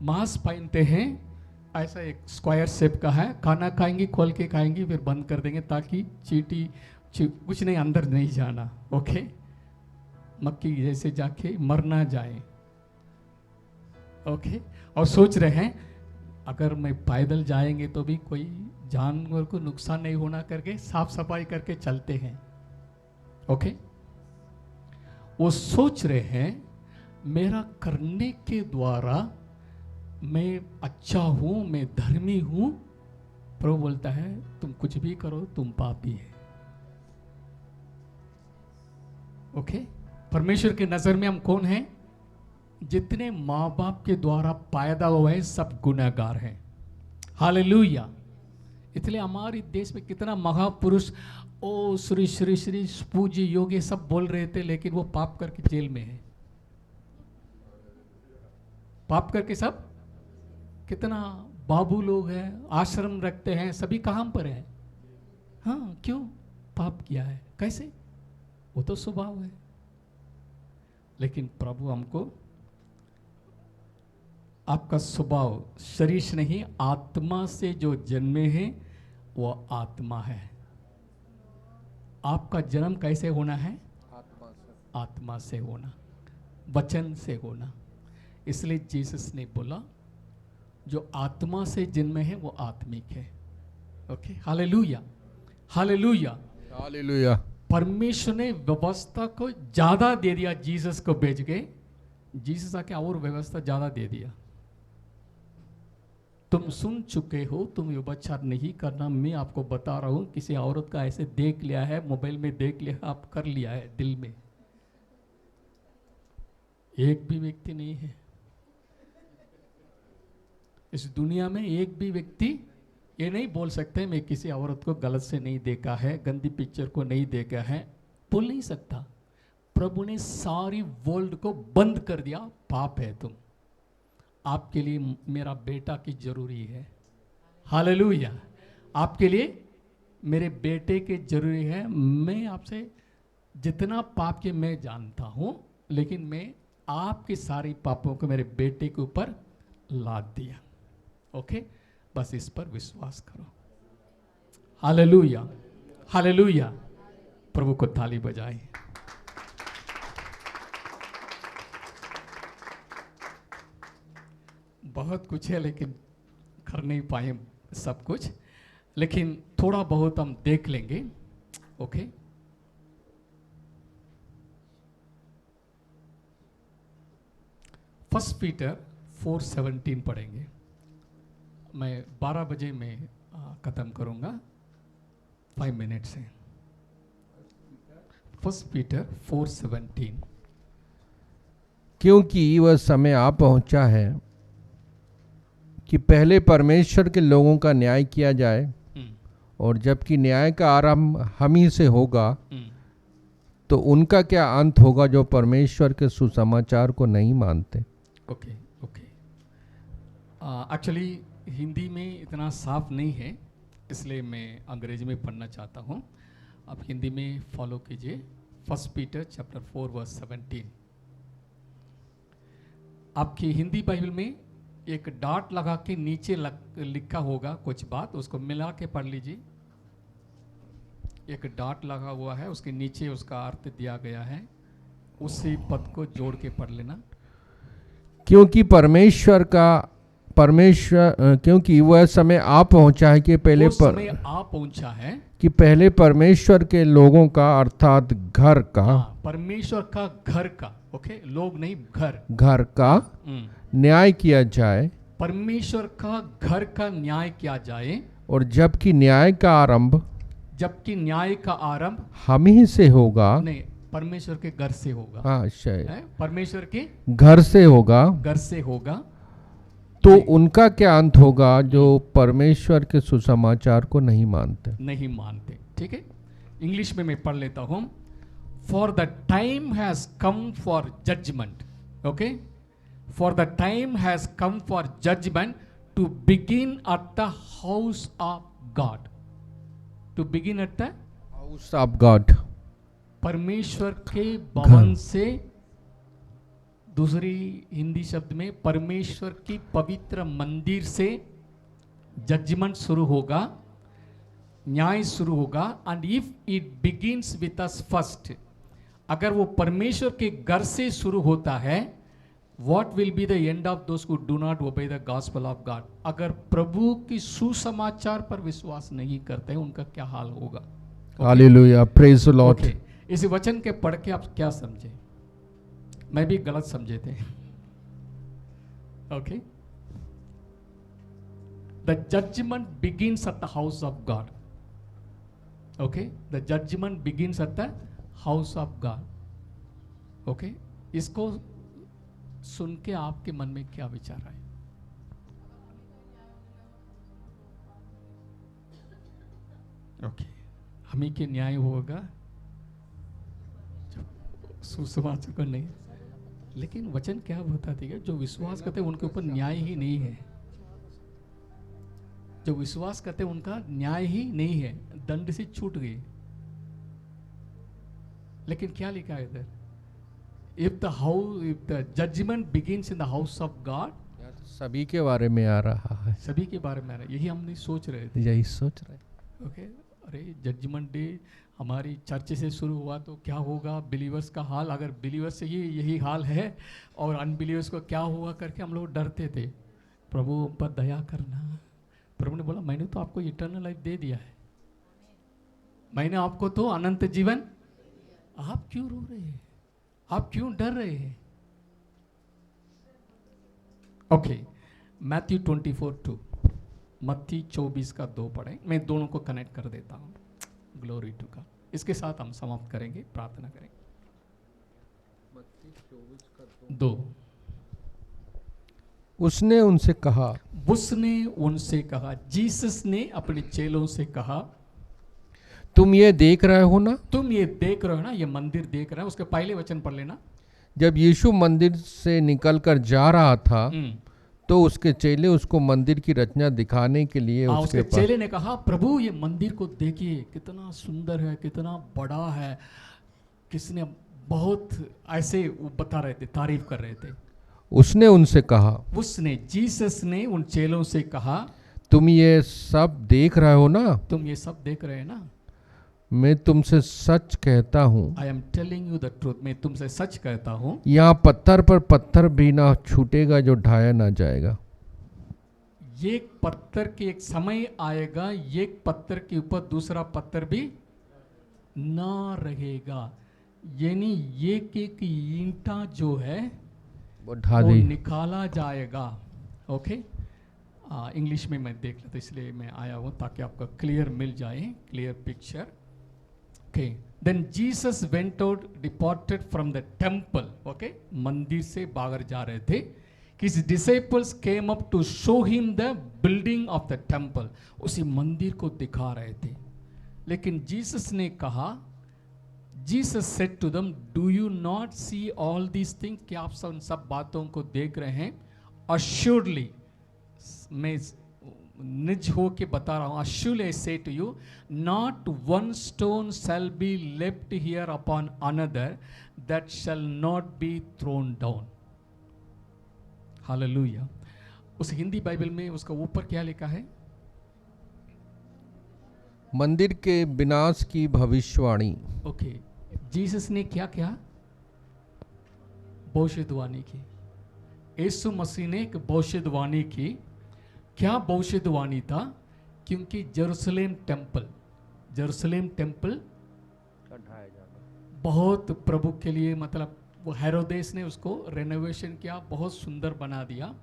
मास्क पहनते हैं, ऐसा एक स्क्वायर शेप का है, खाना खाएंगे, खोल के खाएंगे, फिर बंद कर देंगे, ताकि चींटी कुछ नहीं अंदर नहीं जाना। ओके, मक्खी जैसे जाके मर ना जाए। ओके, और सोच रहे हैं अगर मैं पैदल जाएंगे तो भी कोई जानवर को नुकसान नहीं होना करके साफ सफाई करके चलते हैं। ओके, वो सोच रहे हैं मेरा करने के द्वारा मैं अच्छा हूं, मैं धर्मी हूं। प्रभु बोलता है तुम कुछ भी करो तुम पापी है। ओके, परमेश्वर की नजर में हम कौन हैं? जितने माँ बाप के द्वारा पैदा हुए हैं सब गुनहगार हैं। हालेलुया। इसलिए हमारे देश में कितना महापुरुष ओ श्री श्री श्री पूज्य योगी सब बोल रहे थे, लेकिन वो पाप करके जेल में है। पाप करके सब कितना बाबू लोग हैं, आश्रम रखते हैं, सभी कहां पर है? हाँ, क्यों? पाप किया है। कैसे? वो तो स्वभाव है। लेकिन प्रभु हमको आपका स्वभाव शरीर से नहीं आत्मा से जो जन्मे हैं वो आत्मा है। आपका जन्म कैसे होना है? आत्मा से होना, वचन से होना। इसलिए जीसस ने बोला जो आत्मा से जन्मे हैं वो आत्मिक है। Okay, hallelujah, hallelujah, hallelujah. परमेश्वर ने व्यवस्था को ज्यादा दे दिया जीसस को भेज के। जीसस आके और व्यवस्था ज्यादा दे दिया। तुम सुन चुके हो, तुम व्यभिचार नहीं करना। मैं आपको बता रहा हूं, किसी औरत का ऐसे देख लिया है, मोबाइल में देख लिया, आप कर लिया है दिल में। एक भी व्यक्ति नहीं है इस दुनिया में, एक भी व्यक्ति ये नहीं बोल सकते मैं किसी औरत को गलत से नहीं देखा है, गंदी पिक्चर को नहीं देखा है, बोल नहीं सकता। प्रभु ने सारी वर्ल्ड को बंद कर दिया। पाप है तुम। आपके लिए मेरा बेटा की जरूरी है। हालेलुया। आपके लिए मेरे बेटे के जरूरी है। मैं आपसे जितना पाप के मैं जानता हूं, लेकिन मैं आपके सारी पापों को मेरे बेटे के ऊपर लाद दिया। ओके, बस इस पर विश्वास करो। Hallelujah, hallelujah. प्रभु को ताली बजाएं। बहुत कुछ है लेकिन कर नहीं पाए सब कुछ, लेकिन थोड़ा बहुत हम देख लेंगे। ओके, फर्स्ट पीटर 4:17 पढ़ेंगे। मैं 12 बजे में खत्म करूंगा, 5 मिनट से। First Peter 4:17। क्योंकि वह समय आ पहुंचा है कि पहले परमेश्वर के लोगों का न्याय किया जाए, और जबकि न्याय का आरंभ हम ही से होगा, तो उनका क्या अंत होगा जो परमेश्वर के सुसमाचार को नहीं मानते। Okay, okay. एक्चुअली हिंदी में इतना साफ नहीं है, इसलिए मैं अंग्रेजी में पढ़ना चाहता हूँ। आप हिंदी में फॉलो कीजिए। First Peter chapter 4:17। आपकी हिंदी बाइबल में एक डॉट लगा के नीचे लिखा होगा कुछ बात, उसको मिला के पढ़ लीजिए। एक डॉट लगा हुआ है, उसके नीचे उसका अर्थ दिया गया है, उसी पद को जोड़ के पढ़ लेना। क्योंकि क्योंकि वह समय आ पहुंचा है कि पहले समय आ पहुंचा है कि पहले परमेश्वर के लोगों का, अर्थात घर का, परमेश्वर का घर का, ओके, लोग नहीं, घर का न्याय किया जाए। परमेश्वर का घर का न्याय किया जाए। और जबकि न्याय का आरंभ हम ही से होगा। नहीं, परमेश्वर के घर से होगा। हाँ, शायद परमेश्वर के घर से होगा। तो उनका क्या अंत होगा जो परमेश्वर के सुसमाचार को नहीं मानते। ठीक है, इंग्लिश में मैं पढ़ लेता हूं। For the time has come for judgement. Okay, for the time has come for judgement to begin at the house of God. To begin at the house of God, परमेश्वर के भवन से। दूसरी हिंदी शब्द में परमेश्वर की पवित्र मंदिर से जजमेंट शुरू होगा, न्याय शुरू होगा। And if it begins with us first, अगर वो परमेश्वर के घर से शुरू होता है, What will be the end of those who do not obey the gospel of God? अगर प्रभु की सुसमाचार पर विश्वास नहीं करते हैं उनका क्या हाल होगा? Hallelujah, praise the Lord. Okay. इस वचन के पढ़ के आप क्या समझे? मैं भी गलत समझे थे। Okay. The judgment begins at the house of God. Okay. The judgment begins at the house of God. Okay. इसको सुन के आपके मन में क्या विचार आए? ओके, हम ही के न्याय होगा, सुसमाचार को नहीं। लेकिन वचन क्या बताती है? जो विश्वास करते हैं उनके ऊपर न्याय ही नहीं है। जो विश्वास करते हैं उनका न्याय ही नहीं है, दंड से छूट गए। लेकिन क्या लिखा है इधर? If the judgment begins in the house of God, सभी के बारे में आ रहा है, सभी के बारे में आ रहा है। यही हमने सोच रहे थे। यही सोच रहे। ओके, अरे जजमेंट डे हमारी चर्च से शुरू हुआ तो क्या होगा बिलीवर्स का हाल? अगर बिलीवर्स से ही यही हाल है और अनबिलीवर्स को क्या हुआ करके हम लोग डरते थे। प्रभु पर दया करना। प्रभु ने बोला मैंने तो आपको इटर्नल लाइफ दे दिया है, मैंने आपको तो अनंत जीवन। आप क्यों रो रहे हैं? आप क्यों डर रहे हैं? ओके, मैथ्यू 24:2, मत्ती 24 का 2 पढ़ें। मैं दोनों को कनेक्ट कर देता हूँ। Glory to God. इसके साथ हम समाप्त करेंगे, प्रार्थना करेंगे। 2, उसने उनसे कहा, जीसस ने अपने चेलों से कहा, तुम ये देख रहे हो ना? तुम ये देख रहे हो ना, ये मंदिर देख रहे हो। उसके पहले वचन पढ़ लेना। जब यीशु मंदिर से निकलकर जा रहा था तो उसके चेले उसको मंदिर की रचना दिखाने के लिए उसके चेले ने कहा, प्रभु ये मंदिर को देखिए, कितना सुंदर है, कितना बड़ा है। किसने बहुत ऐसे बता रहे थे, तारीफ कर रहे थे। उसने जीसस ने उन चेलों से कहा, तुम ये सब देख रहे हो ना? तुम ये सब देख रहे हैं ना? मैं तुमसे सच कहता हूँ, आई am telling you the truth, मैं तुमसे सच कहता हूँ, यहाँ पत्थर पर पत्थर भी ना छूटेगा जो ढाया ना जाएगा। एक पत्थर के एक समय आएगा, एक पत्थर के ऊपर दूसरा पत्थर भी ना रहेगा। यानी एक एक ईंटा जो है वो ढा वो दी। निकाला जाएगा। ओके, इंग्लिश में मैं देख लेता, इसलिए मैं आया हूँ ताकि आपको क्लियर मिल जाए, clear picture. Okay. Then Jesus went out, departed from the temple. Okay, मंदिर से बाहर जा रहे थे। His disciples came up to show him the building of the temple. उसी मंदिर को दिखा रहे थे। लेकिन जीसस ने कहा, Jesus said to them, Do you not see all these things? क्या आप सब बातों को देख रहे हैं? Assuredly, मैं निज हो के बता रहा हूँ, Assuredly I say to you, not one stone shall be left here upon another that shall not be thrown down. Hallelujah. उस हिंदी बाइबल में उसका ऊपर क्या लिखा है? मंदिर के विनाश की भविष्यवाणी। ओके, जीसस ने क्या किया? भविष्यवाणी की। यीशु मसीह ने एक भविष्यवाणी की। क्या भविष्यवाणी था? क्योंकि जेरूसलेम टेम्पल बहुत प्रभु के लिए, मतलब वो हेरोदेस ने उसको रेनोवेशन किया, बहुत सुंदर बना दिया।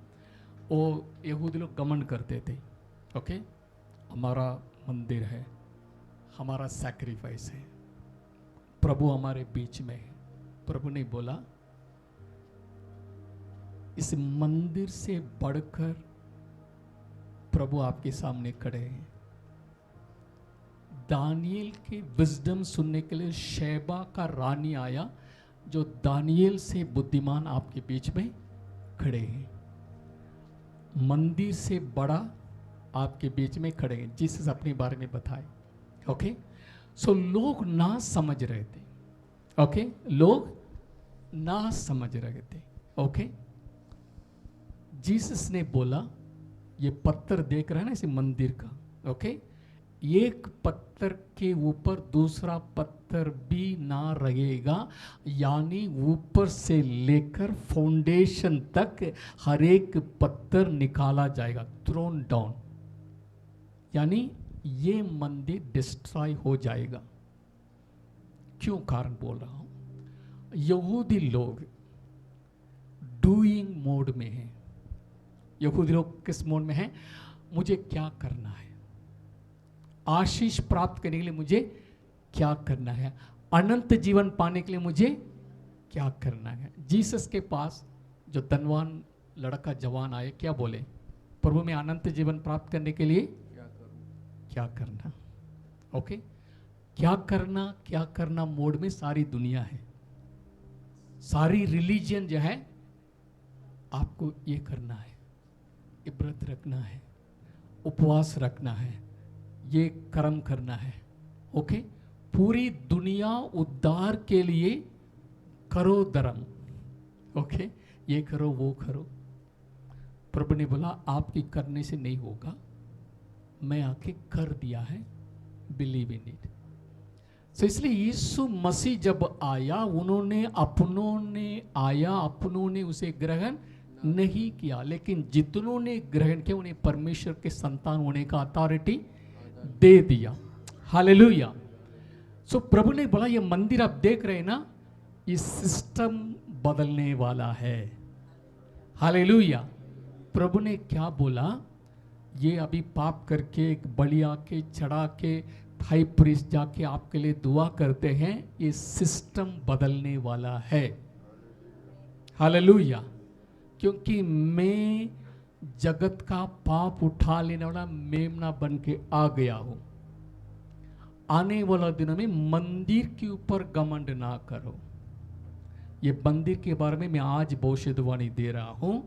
वो यहूदी लोग घमंड करते थे। ओके, हमारा मंदिर है, हमारा सैक्रिफाइस है, प्रभु हमारे बीच में है। प्रभु ने बोला, इस मंदिर से बढ़कर प्रभु आपके सामने खड़े हैं। दानियल की विजडम सुनने के लिए शेबा का रानी आया, जो दानियल से बुद्धिमान आपके बीच में खड़े हैं। मंदिर से बड़ा आपके बीच में खड़े हैं। जीसस अपने बारे में बताए। ओके, सो लोग ना समझ रहे थे। ओके, लोग ना समझ रहे थे। ओके, जीसस ने बोला, ये पत्थर देख रहा है ना इस मंदिर का, ओके, एक पत्थर के ऊपर दूसरा पत्थर भी ना रहेगा, यानी ऊपर से लेकर फाउंडेशन तक हर एक पत्थर निकाला जाएगा, थ्रोन डाउन, यानी ये मंदिर डिस्ट्रॉय हो जाएगा। क्यों कारण बोल रहा हूं? यहूदी लोग डूइंग मोड में हैं। यहूदी लोग किस मोड में हैं? मुझे क्या करना है, आशीष प्राप्त करने के लिए मुझे क्या करना है, अनंत जीवन पाने के लिए मुझे क्या करना है। जीसस के पास जो धनवान लड़का जवान आए, क्या बोले? प्रभु में अनंत जीवन प्राप्त करने के लिए क्या करना। ओके, क्या करना मोड में सारी दुनिया है। सारी रिलीजन जो है, आपको ये करना है, ये व्रत रखना है, उपवास रखना है, ये कर्म करना है। ओके, पूरी दुनिया उद्धार के लिए करो धर्म। ओके, ये करो वो करो। प्रभु ने बोला आपकी करने से नहीं होगा, मैं आके कर दिया है, बिलीव इन इट। तो इसलिए यीशु मसीह जब आया, उन्होंने अपनों ने उसे ग्रहण नहीं किया, लेकिन जितनों ने ग्रहण किया उन्हें परमेश्वर के संतान होने का अथॉरिटी दे दिया। हालेलुया। सो प्रभु ने बोला ये मंदिर आप देख रहे हैं ना, ये सिस्टम बदलने वाला है। हालेलुया। प्रभु ने क्या बोला? ये अभी पाप करके एक बलिया के चढ़ा के हाई प्रीस्ट जाके आपके लिए दुआ करते हैं, ये सिस्टम बदलने वाला है। हालेलुया। क्योंकि मैं जगत का पाप उठा लेने वाला मेमना बन के आ गया हूं। आने वाला दिनों में मंदिर के ऊपर घमंड ना करो। ये मंदिर के बारे में मैं आज भविष्यवाणी दे रहा हूं।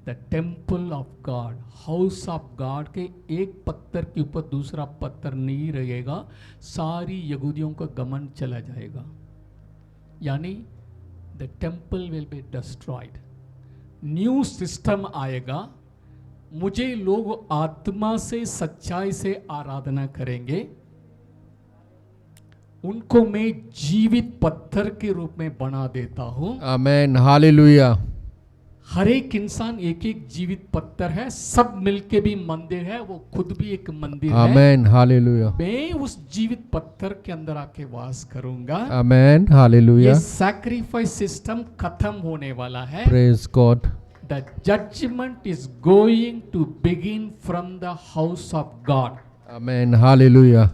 The temple of God, house of God के एक पत्थर के ऊपर दूसरा पत्थर नहीं रहेगा, सारी यहूदियों का घमंड चला जाएगा, यानी the temple will be destroyed. New system आएगा। मुझे लोग आत्मा से सच्चाई से आराधना करेंगे, उनको मैं जीवित पत्थर के रूप में बना देता हूं। आमेन, हालेलुया। हर एक इंसान एक एक जीवित पत्थर है, सब मिलके भी मंदिर है, वो खुद भी एक मंदिर है। Amen, hallelujah. मैं उस जीवित पत्थर के अंदर आके वास करूंगा। आमेन, हालेलुया। ये सैक्रिफाइस सिस्टम खत्म होने वाला है। Praise God. The judgment is going to begin from the house of God. Amen, hallelujah.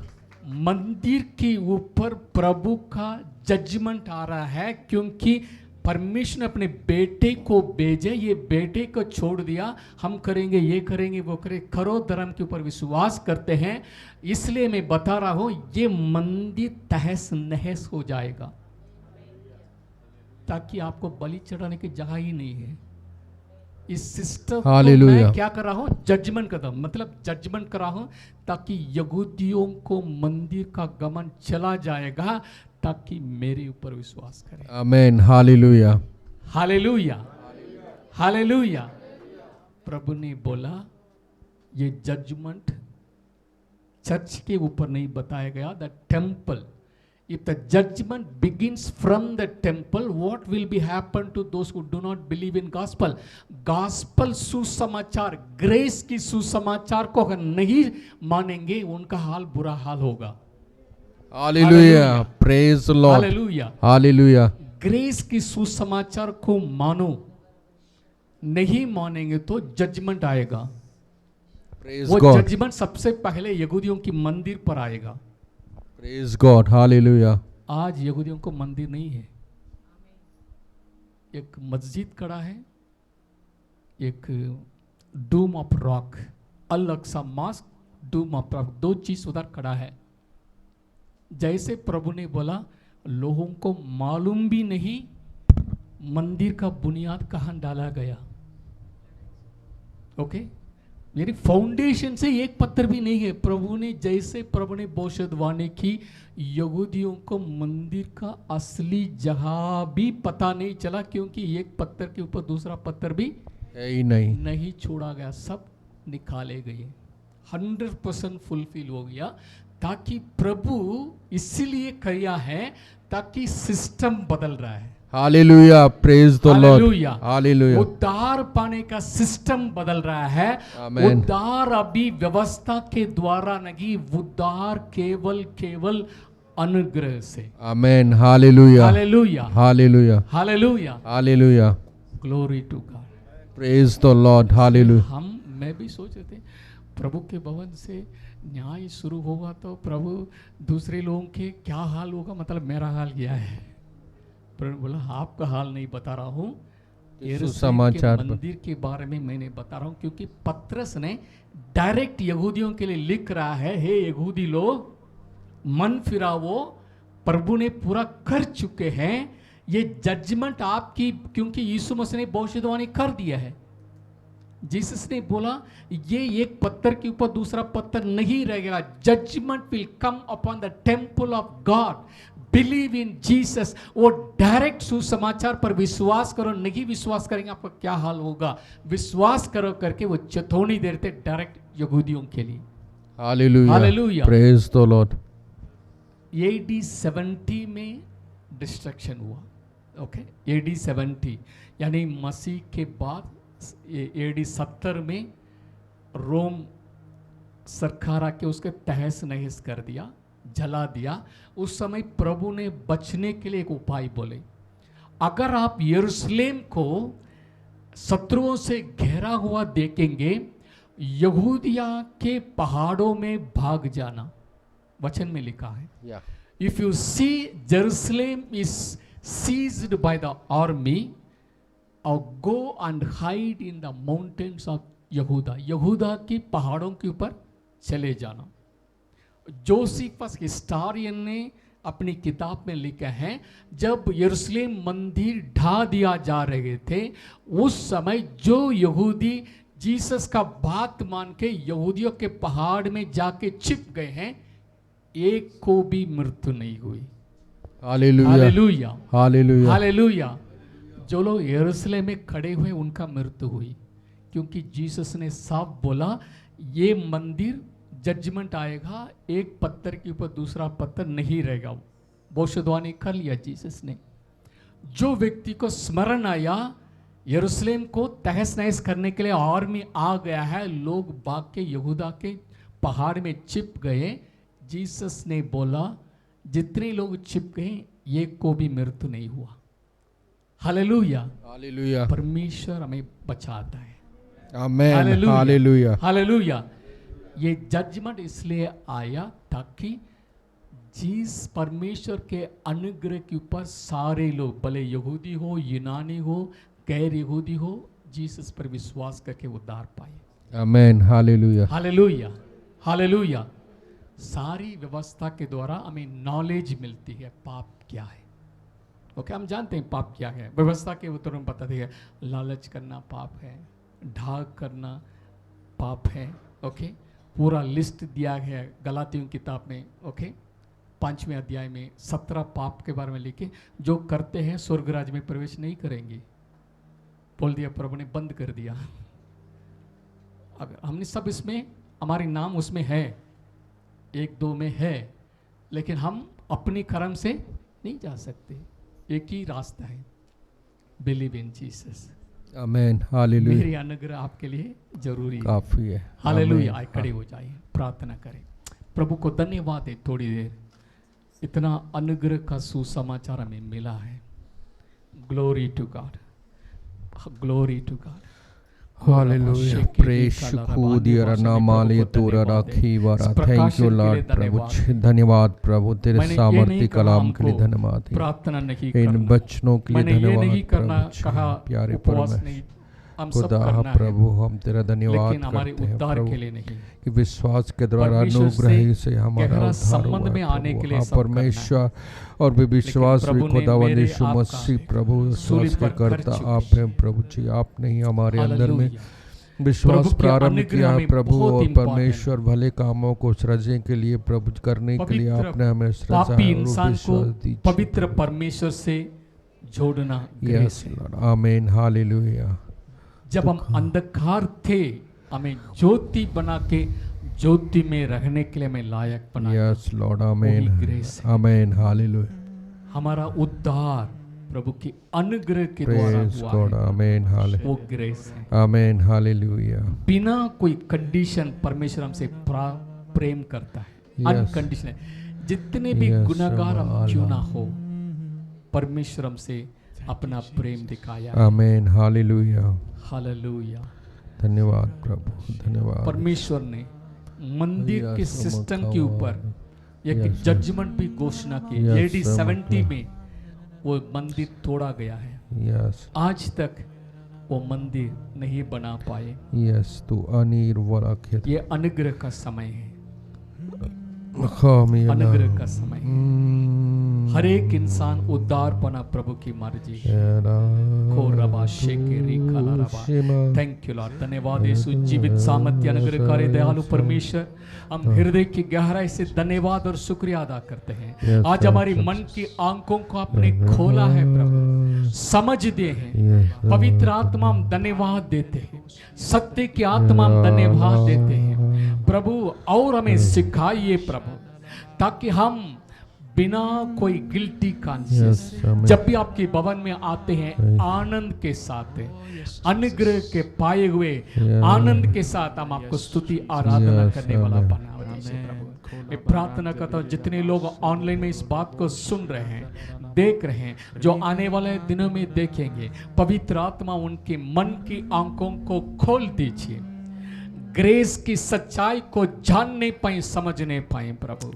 मंदिर के ऊपर प्रभु का जजमेंट आ रहा है, क्योंकि परमेश्वर ने अपने बेटे को भेजे, ये बेटे को छोड़ दिया, हम करेंगे ये करेंगे वो करेंगे, करो धर्म के ऊपर विश्वास करते हैं। इसलिए मैं बता रहा हूं ये मंदिर तहस नहस हो जाएगा, ताकि आपको बलि चढ़ाने की जगह ही नहीं है। इस सिस्टम को मैं क्या कर रहा हूं? जजमेंट कर रहा हूं, मतलब जजमेंट कर रहा हूं, ताकि यहूदियों को मंदिर का गमन चला जाएगा, ताकि मेरे ऊपर विश्वास करें। Amen, hallelujah. Hallelujah, hallelujah. प्रभु ने बोला ये जजमेंट चर्च के ऊपर नहीं बताया गया, the temple. If the judgment begins from the temple, what will be happen to those who do not believe in gospel? Gospel सुसमाचार, ग्रेस की सुसमाचार को अगर नहीं मानेंगे, उनका हाल बुरा हाल होगा। Hallelujah, praise Lord. Hallelujah, hallelujah. Grace की सुसमाचार को मानो, नहीं मानेंगे तो जजमेंट आएगा। प्रेज वो गॉड। जजमेंट सबसे पहले यहूदियों की मंदिर पर आएगा। Praise God, hallelujah. आज यहूदियों को मंदिर नहीं है, एक मस्जिद खड़ा है, एक dome of rock, Al Aqsa mosque, dome of rock, दो चीज उधर खड़ा है। जैसे प्रभु ने बोला लोगों को मालूम भी नहीं मंदिर का बुनियाद कहां डाला गया। ओके, यानी फाउंडेशन से एक पत्थर भी नहीं है। प्रभु ने भविष्यवाणी की, यहूदियों को मंदिर का असली जगह भी पता नहीं चला, क्योंकि एक पत्थर के ऊपर दूसरा पत्थर भी है ही नहीं। छोड़ा गया, सब निकाले गए। 100% फुलफिल हो गया, ताकि प्रभु इसीलिए किया है ताकि सिस्टम बदल रहा है। Hallelujah, praise the Lord, hallelujah. Hallelujah, उद्धार पाने का सिस्टम बदल रहा है। आमेन। उद्धार अभी व्यवस्था के द्वारा नहीं, उद्धार केवल अनुग्रह से। Amen, hallelujah, hallelujah, hallelujah, hallelujah, hallelujah, glory to God. Praise the Lord, hallelujah. मैं भी सोच रहे थे प्रभु के भवन से न्याय शुरू होगा तो प्रभु दूसरे लोगों के क्या हाल होगा, मतलब मेरा हाल क्या है। प्रभु बोला आपका हाल नहीं बता रहा हूँ, सुसमाचार पर। मंदिर के बारे में मैंने बता रहा हूँ, क्योंकि पत्रस ने डायरेक्ट यहूदियों के लिए लिख रहा है, हे यहूदी लोग मन फिरावो, प्रभु ने पूरा कर चुके हैं ये जजमेंट आपकी, क्योंकि यीशु मसीह ने भविष्यवाणी कर दिया है। जीसस ने बोला ये एक पत्थर के ऊपर दूसरा पत्थर नहीं रहेगा, judgement will come upon the temple of God, believe in Jesus. वो डायरेक्ट सुसमाचार पर विश्वास करो, नहीं विश्वास करेंगे आपका क्या हाल होगा, विश्वास करो करके वो चेतावनी दे रहे थे डायरेक्ट यहूदियों के लिए। Hallelujah, hallelujah, praise the Lord. AD 70 में डिस्ट्रक्शन हुआ। ओके, AD 70 यानी मसीह के बाद AD 70 में रोम सरकार आके उसके तहस नहस कर दिया, जला दिया। उस समय प्रभु ने बचने के लिए एक उपाय बोले, अगर आप यरूशलेम को शत्रुओं से घेरा हुआ देखेंगे, यहूदिया के पहाड़ों में भाग जाना, वचन में लिखा है। If you see Jerusalem is seized by the army, or go and hide in the mountains of यहूदा, यहूदा की पहाड़ों के ऊपर चले जाना। जोसेफस हिस्टोरियन ने अपनी किताब में लिखा है, जब यरूशलेम मंदिर ढा दिया जा रहे थे, उस समय जो यहूदी जीसस का बात मान के यहूदियों के पहाड़ में जाके छिप गए हैं, एक को भी मृत्यु नहीं हुई। Hallelujah, hallelujah, hallelujah, hallelujah. जो लोग यरूशलेम में खड़े हुए उनका मृत्यु हुई, क्योंकि जीसस ने साफ बोला ये मंदिर जजमेंट आएगा, एक पत्थर के ऊपर दूसरा पत्थर नहीं रहेगा। भविष्यवाणी कर लिया जीसस ने। जो व्यक्ति को स्मरण आया यरूशलेम को तहस नहस करने के लिए आर्मी आ गया है, लोग भाग के यहूदा के पहाड़ में छिप गए, जीसस ने बोला जितने लोग छिप गए एक को भी मृत्यु नहीं हुआ। हालेलुया, हालेलुया, परमेश्वर हमें बचाता है। Amen, hallelujah, hallelujah, hallelujah. ये जजमेंट इसलिए आया ताकि जिस परमेश्वर के अनुग्रह के ऊपर सारे लोग, भले यहूदी हो, यूनानी हो, गैर यहूदी हो, जीसस पर विश्वास करके उद्धार पाए। आमेन, हालेलुया, हालेलुया, हालेलुया। सारी व्यवस्था के द्वारा हमें नॉलेज मिलती है पाप क्या है। ओके, हम जानते हैं पाप क्या है, व्यवस्था के उत्तर में बताते हैं लालच करना पाप है, ढाक करना पाप है। ओके, पूरा लिस्ट दिया है गलातियों किताब में। ओके, 5वें अध्याय में 17 पाप के बारे में लिखे, जो करते हैं स्वर्ग राज्य में प्रवेश नहीं करेंगे। बोल दिया प्रभु ने, बंद कर दिया। अगर हमने सब इसमें, हमारे नाम उसमें है, 1-2 में है, लेकिन हम अपनी कर्म से नहीं जा सकते। एक ही रास्ता है, believe in Jesus. Amen, hallelujah, मेरी अनुग्रह आपके लिए जरूरी है, काफी है। हालेलुया। आमेन, खड़े हो जाइए, प्रार्थना करें। प्रभु को धन्यवाद है, थोड़ी देर इतना अनुग्रह का सुसमाचार हमें मिला है। Glory to God, glory to God. Hallelujah, प्रेस खुदिया नामाले तोरा राखी वारा। थैंक यू लॉर्ड प्रभु, धन्यवाद प्रभु, तेरे सामर्थ्य कलाम के लिए धन्यवाद, प्रार्थना नहीं इन करना, बचनों के लिए मैंने ये नहीं धन्यवाद करना प्रभु, कहा, प्यारे उपवास परमेश्वर नहीं, हम सब खुदा करना प्रभु, है, हम तेरा धन्यवाद लेकिन हमारे करते हैं उद्धार प्रभु के लिए नहीं। कि विश्वास के द्वारा परमेश्वर अनुग्रह से ही से हमारा गहरा उद्धार संबंध हुआ में है आने प्रभु। के लिए हाँ सब करना है। परमेश्वर, और भी विश्वास भी प्रभु ने खुदावंद मेरे यीशु आपका मसीह प्रभु, सूली विश्वास के पर कर करता चुकी आप हैं प्रभु जी। आपने ही हमारे अंदर में हालेलुया। विश्वास प्रभु के प्रारंभ अनुग्रह किया हमें प्रभु, बहुत और important परमेश्वर भले कामों को सृजने के लिए प्रभु करने के लिए पवित्र आपने हमें सृजा पापी है, और इंसान को विश्वास दीजिए पवित्र परमेश्वर से जोड़ना यस ग्रेस है। लॉर्ड, आमीन, हालेलुया। जब हम अंधकार थे, हमें ज्योति बना के ज्योति में रहने के लिए मैं लायक बनाया। यस लॉर्ड, आमेन, वो भी grace है। आमेन, हालेलुया, हमारा उद्धार प्रभु की अनुग्रह के द्वारा प्रेज हुआ गॉड, है। आमेन, वो ग्रेस है। आमेन, हालेलुया, बिना कोई कंडीशन परमेश्वर हमसे प्रेम करता है, Yes. अनकंडीशनल। जितने भी Yes, गुनाहगार हम Allah. क्यों ना हो, परमेश्वर हमसे अपना प्रेम दिखाया। आमेन, हालेलुया, हालेलुया। धन्यवाद प्रभु, धन्यवाद। परमेश्वर ने मंदिर के Yes, सिस्टम Lord. के ऊपर एक Yes, जजमेंट भी घोषणा की। Yes, AD Lord. 70 में वो मंदिर तोड़ा गया है। यस, आज तक वो मंदिर नहीं बना पाए। यस, तू अनीर वराखित, ये अनुग्रह का समय है, खामी अनुग्रह का समय है। हर एक इंसान उद्धार पना प्रभु की मर्जी है। थैंक यू लॉर्ड, धन्यवाद यीशु, जीवित सामर्थ्य अनुग्रहकारी दयालु परमेश्वर, हम हृदय की गहराई से धन्यवाद और शुक्रिया अदा करते हैं। आज हमारी मन की आंखों को आपने खोला है प्रभु, समझ दिए हैं। पवित्र आत्मा हम धन्यवाद देते हैं, सत्य की आत्मा हम धन्यवाद देते हैं प्रभु। और हमें सिखाइए प्रभु, ताकि हम बिना कोई गिल्टी कॉन्शियस जब भी आपके भवन में आते हैं आनंद के साथ, अनुग्रह के पाए हुए आनंद के साथ हम आपको स्तुति आराधना करने वाला बना दीजिए प्रभु। मैं प्रार्थना करता हूँ जितने लोग ऑनलाइन में इस बात को सुन रहे हैं, देख रहे हैं, जो आने वाले दिनों में देखेंगे, पवित्र आत्मा उनके मन की आंखों को खोल दीजिए, ग्रेस की सच्चाई को जानने पाए, समझने पाए प्रभु।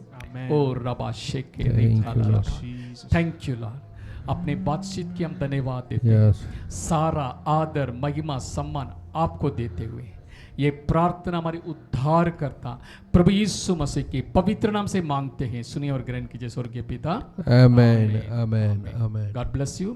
ओ रबा शेके, थैंक यू लॉर्ड। अपने बातचीत की हम धन्यवाद देते हैं। सारा आदर महिमा सम्मान आपको देते हुए ये प्रार्थना हमारी उद्धार करता प्रभु यीशु मसीह के पवित्र नाम से मांगते हैं। सुनिए और ग्रहण कीजिए स्वर्गीय पिता। Amen, amen, amen. God bless you.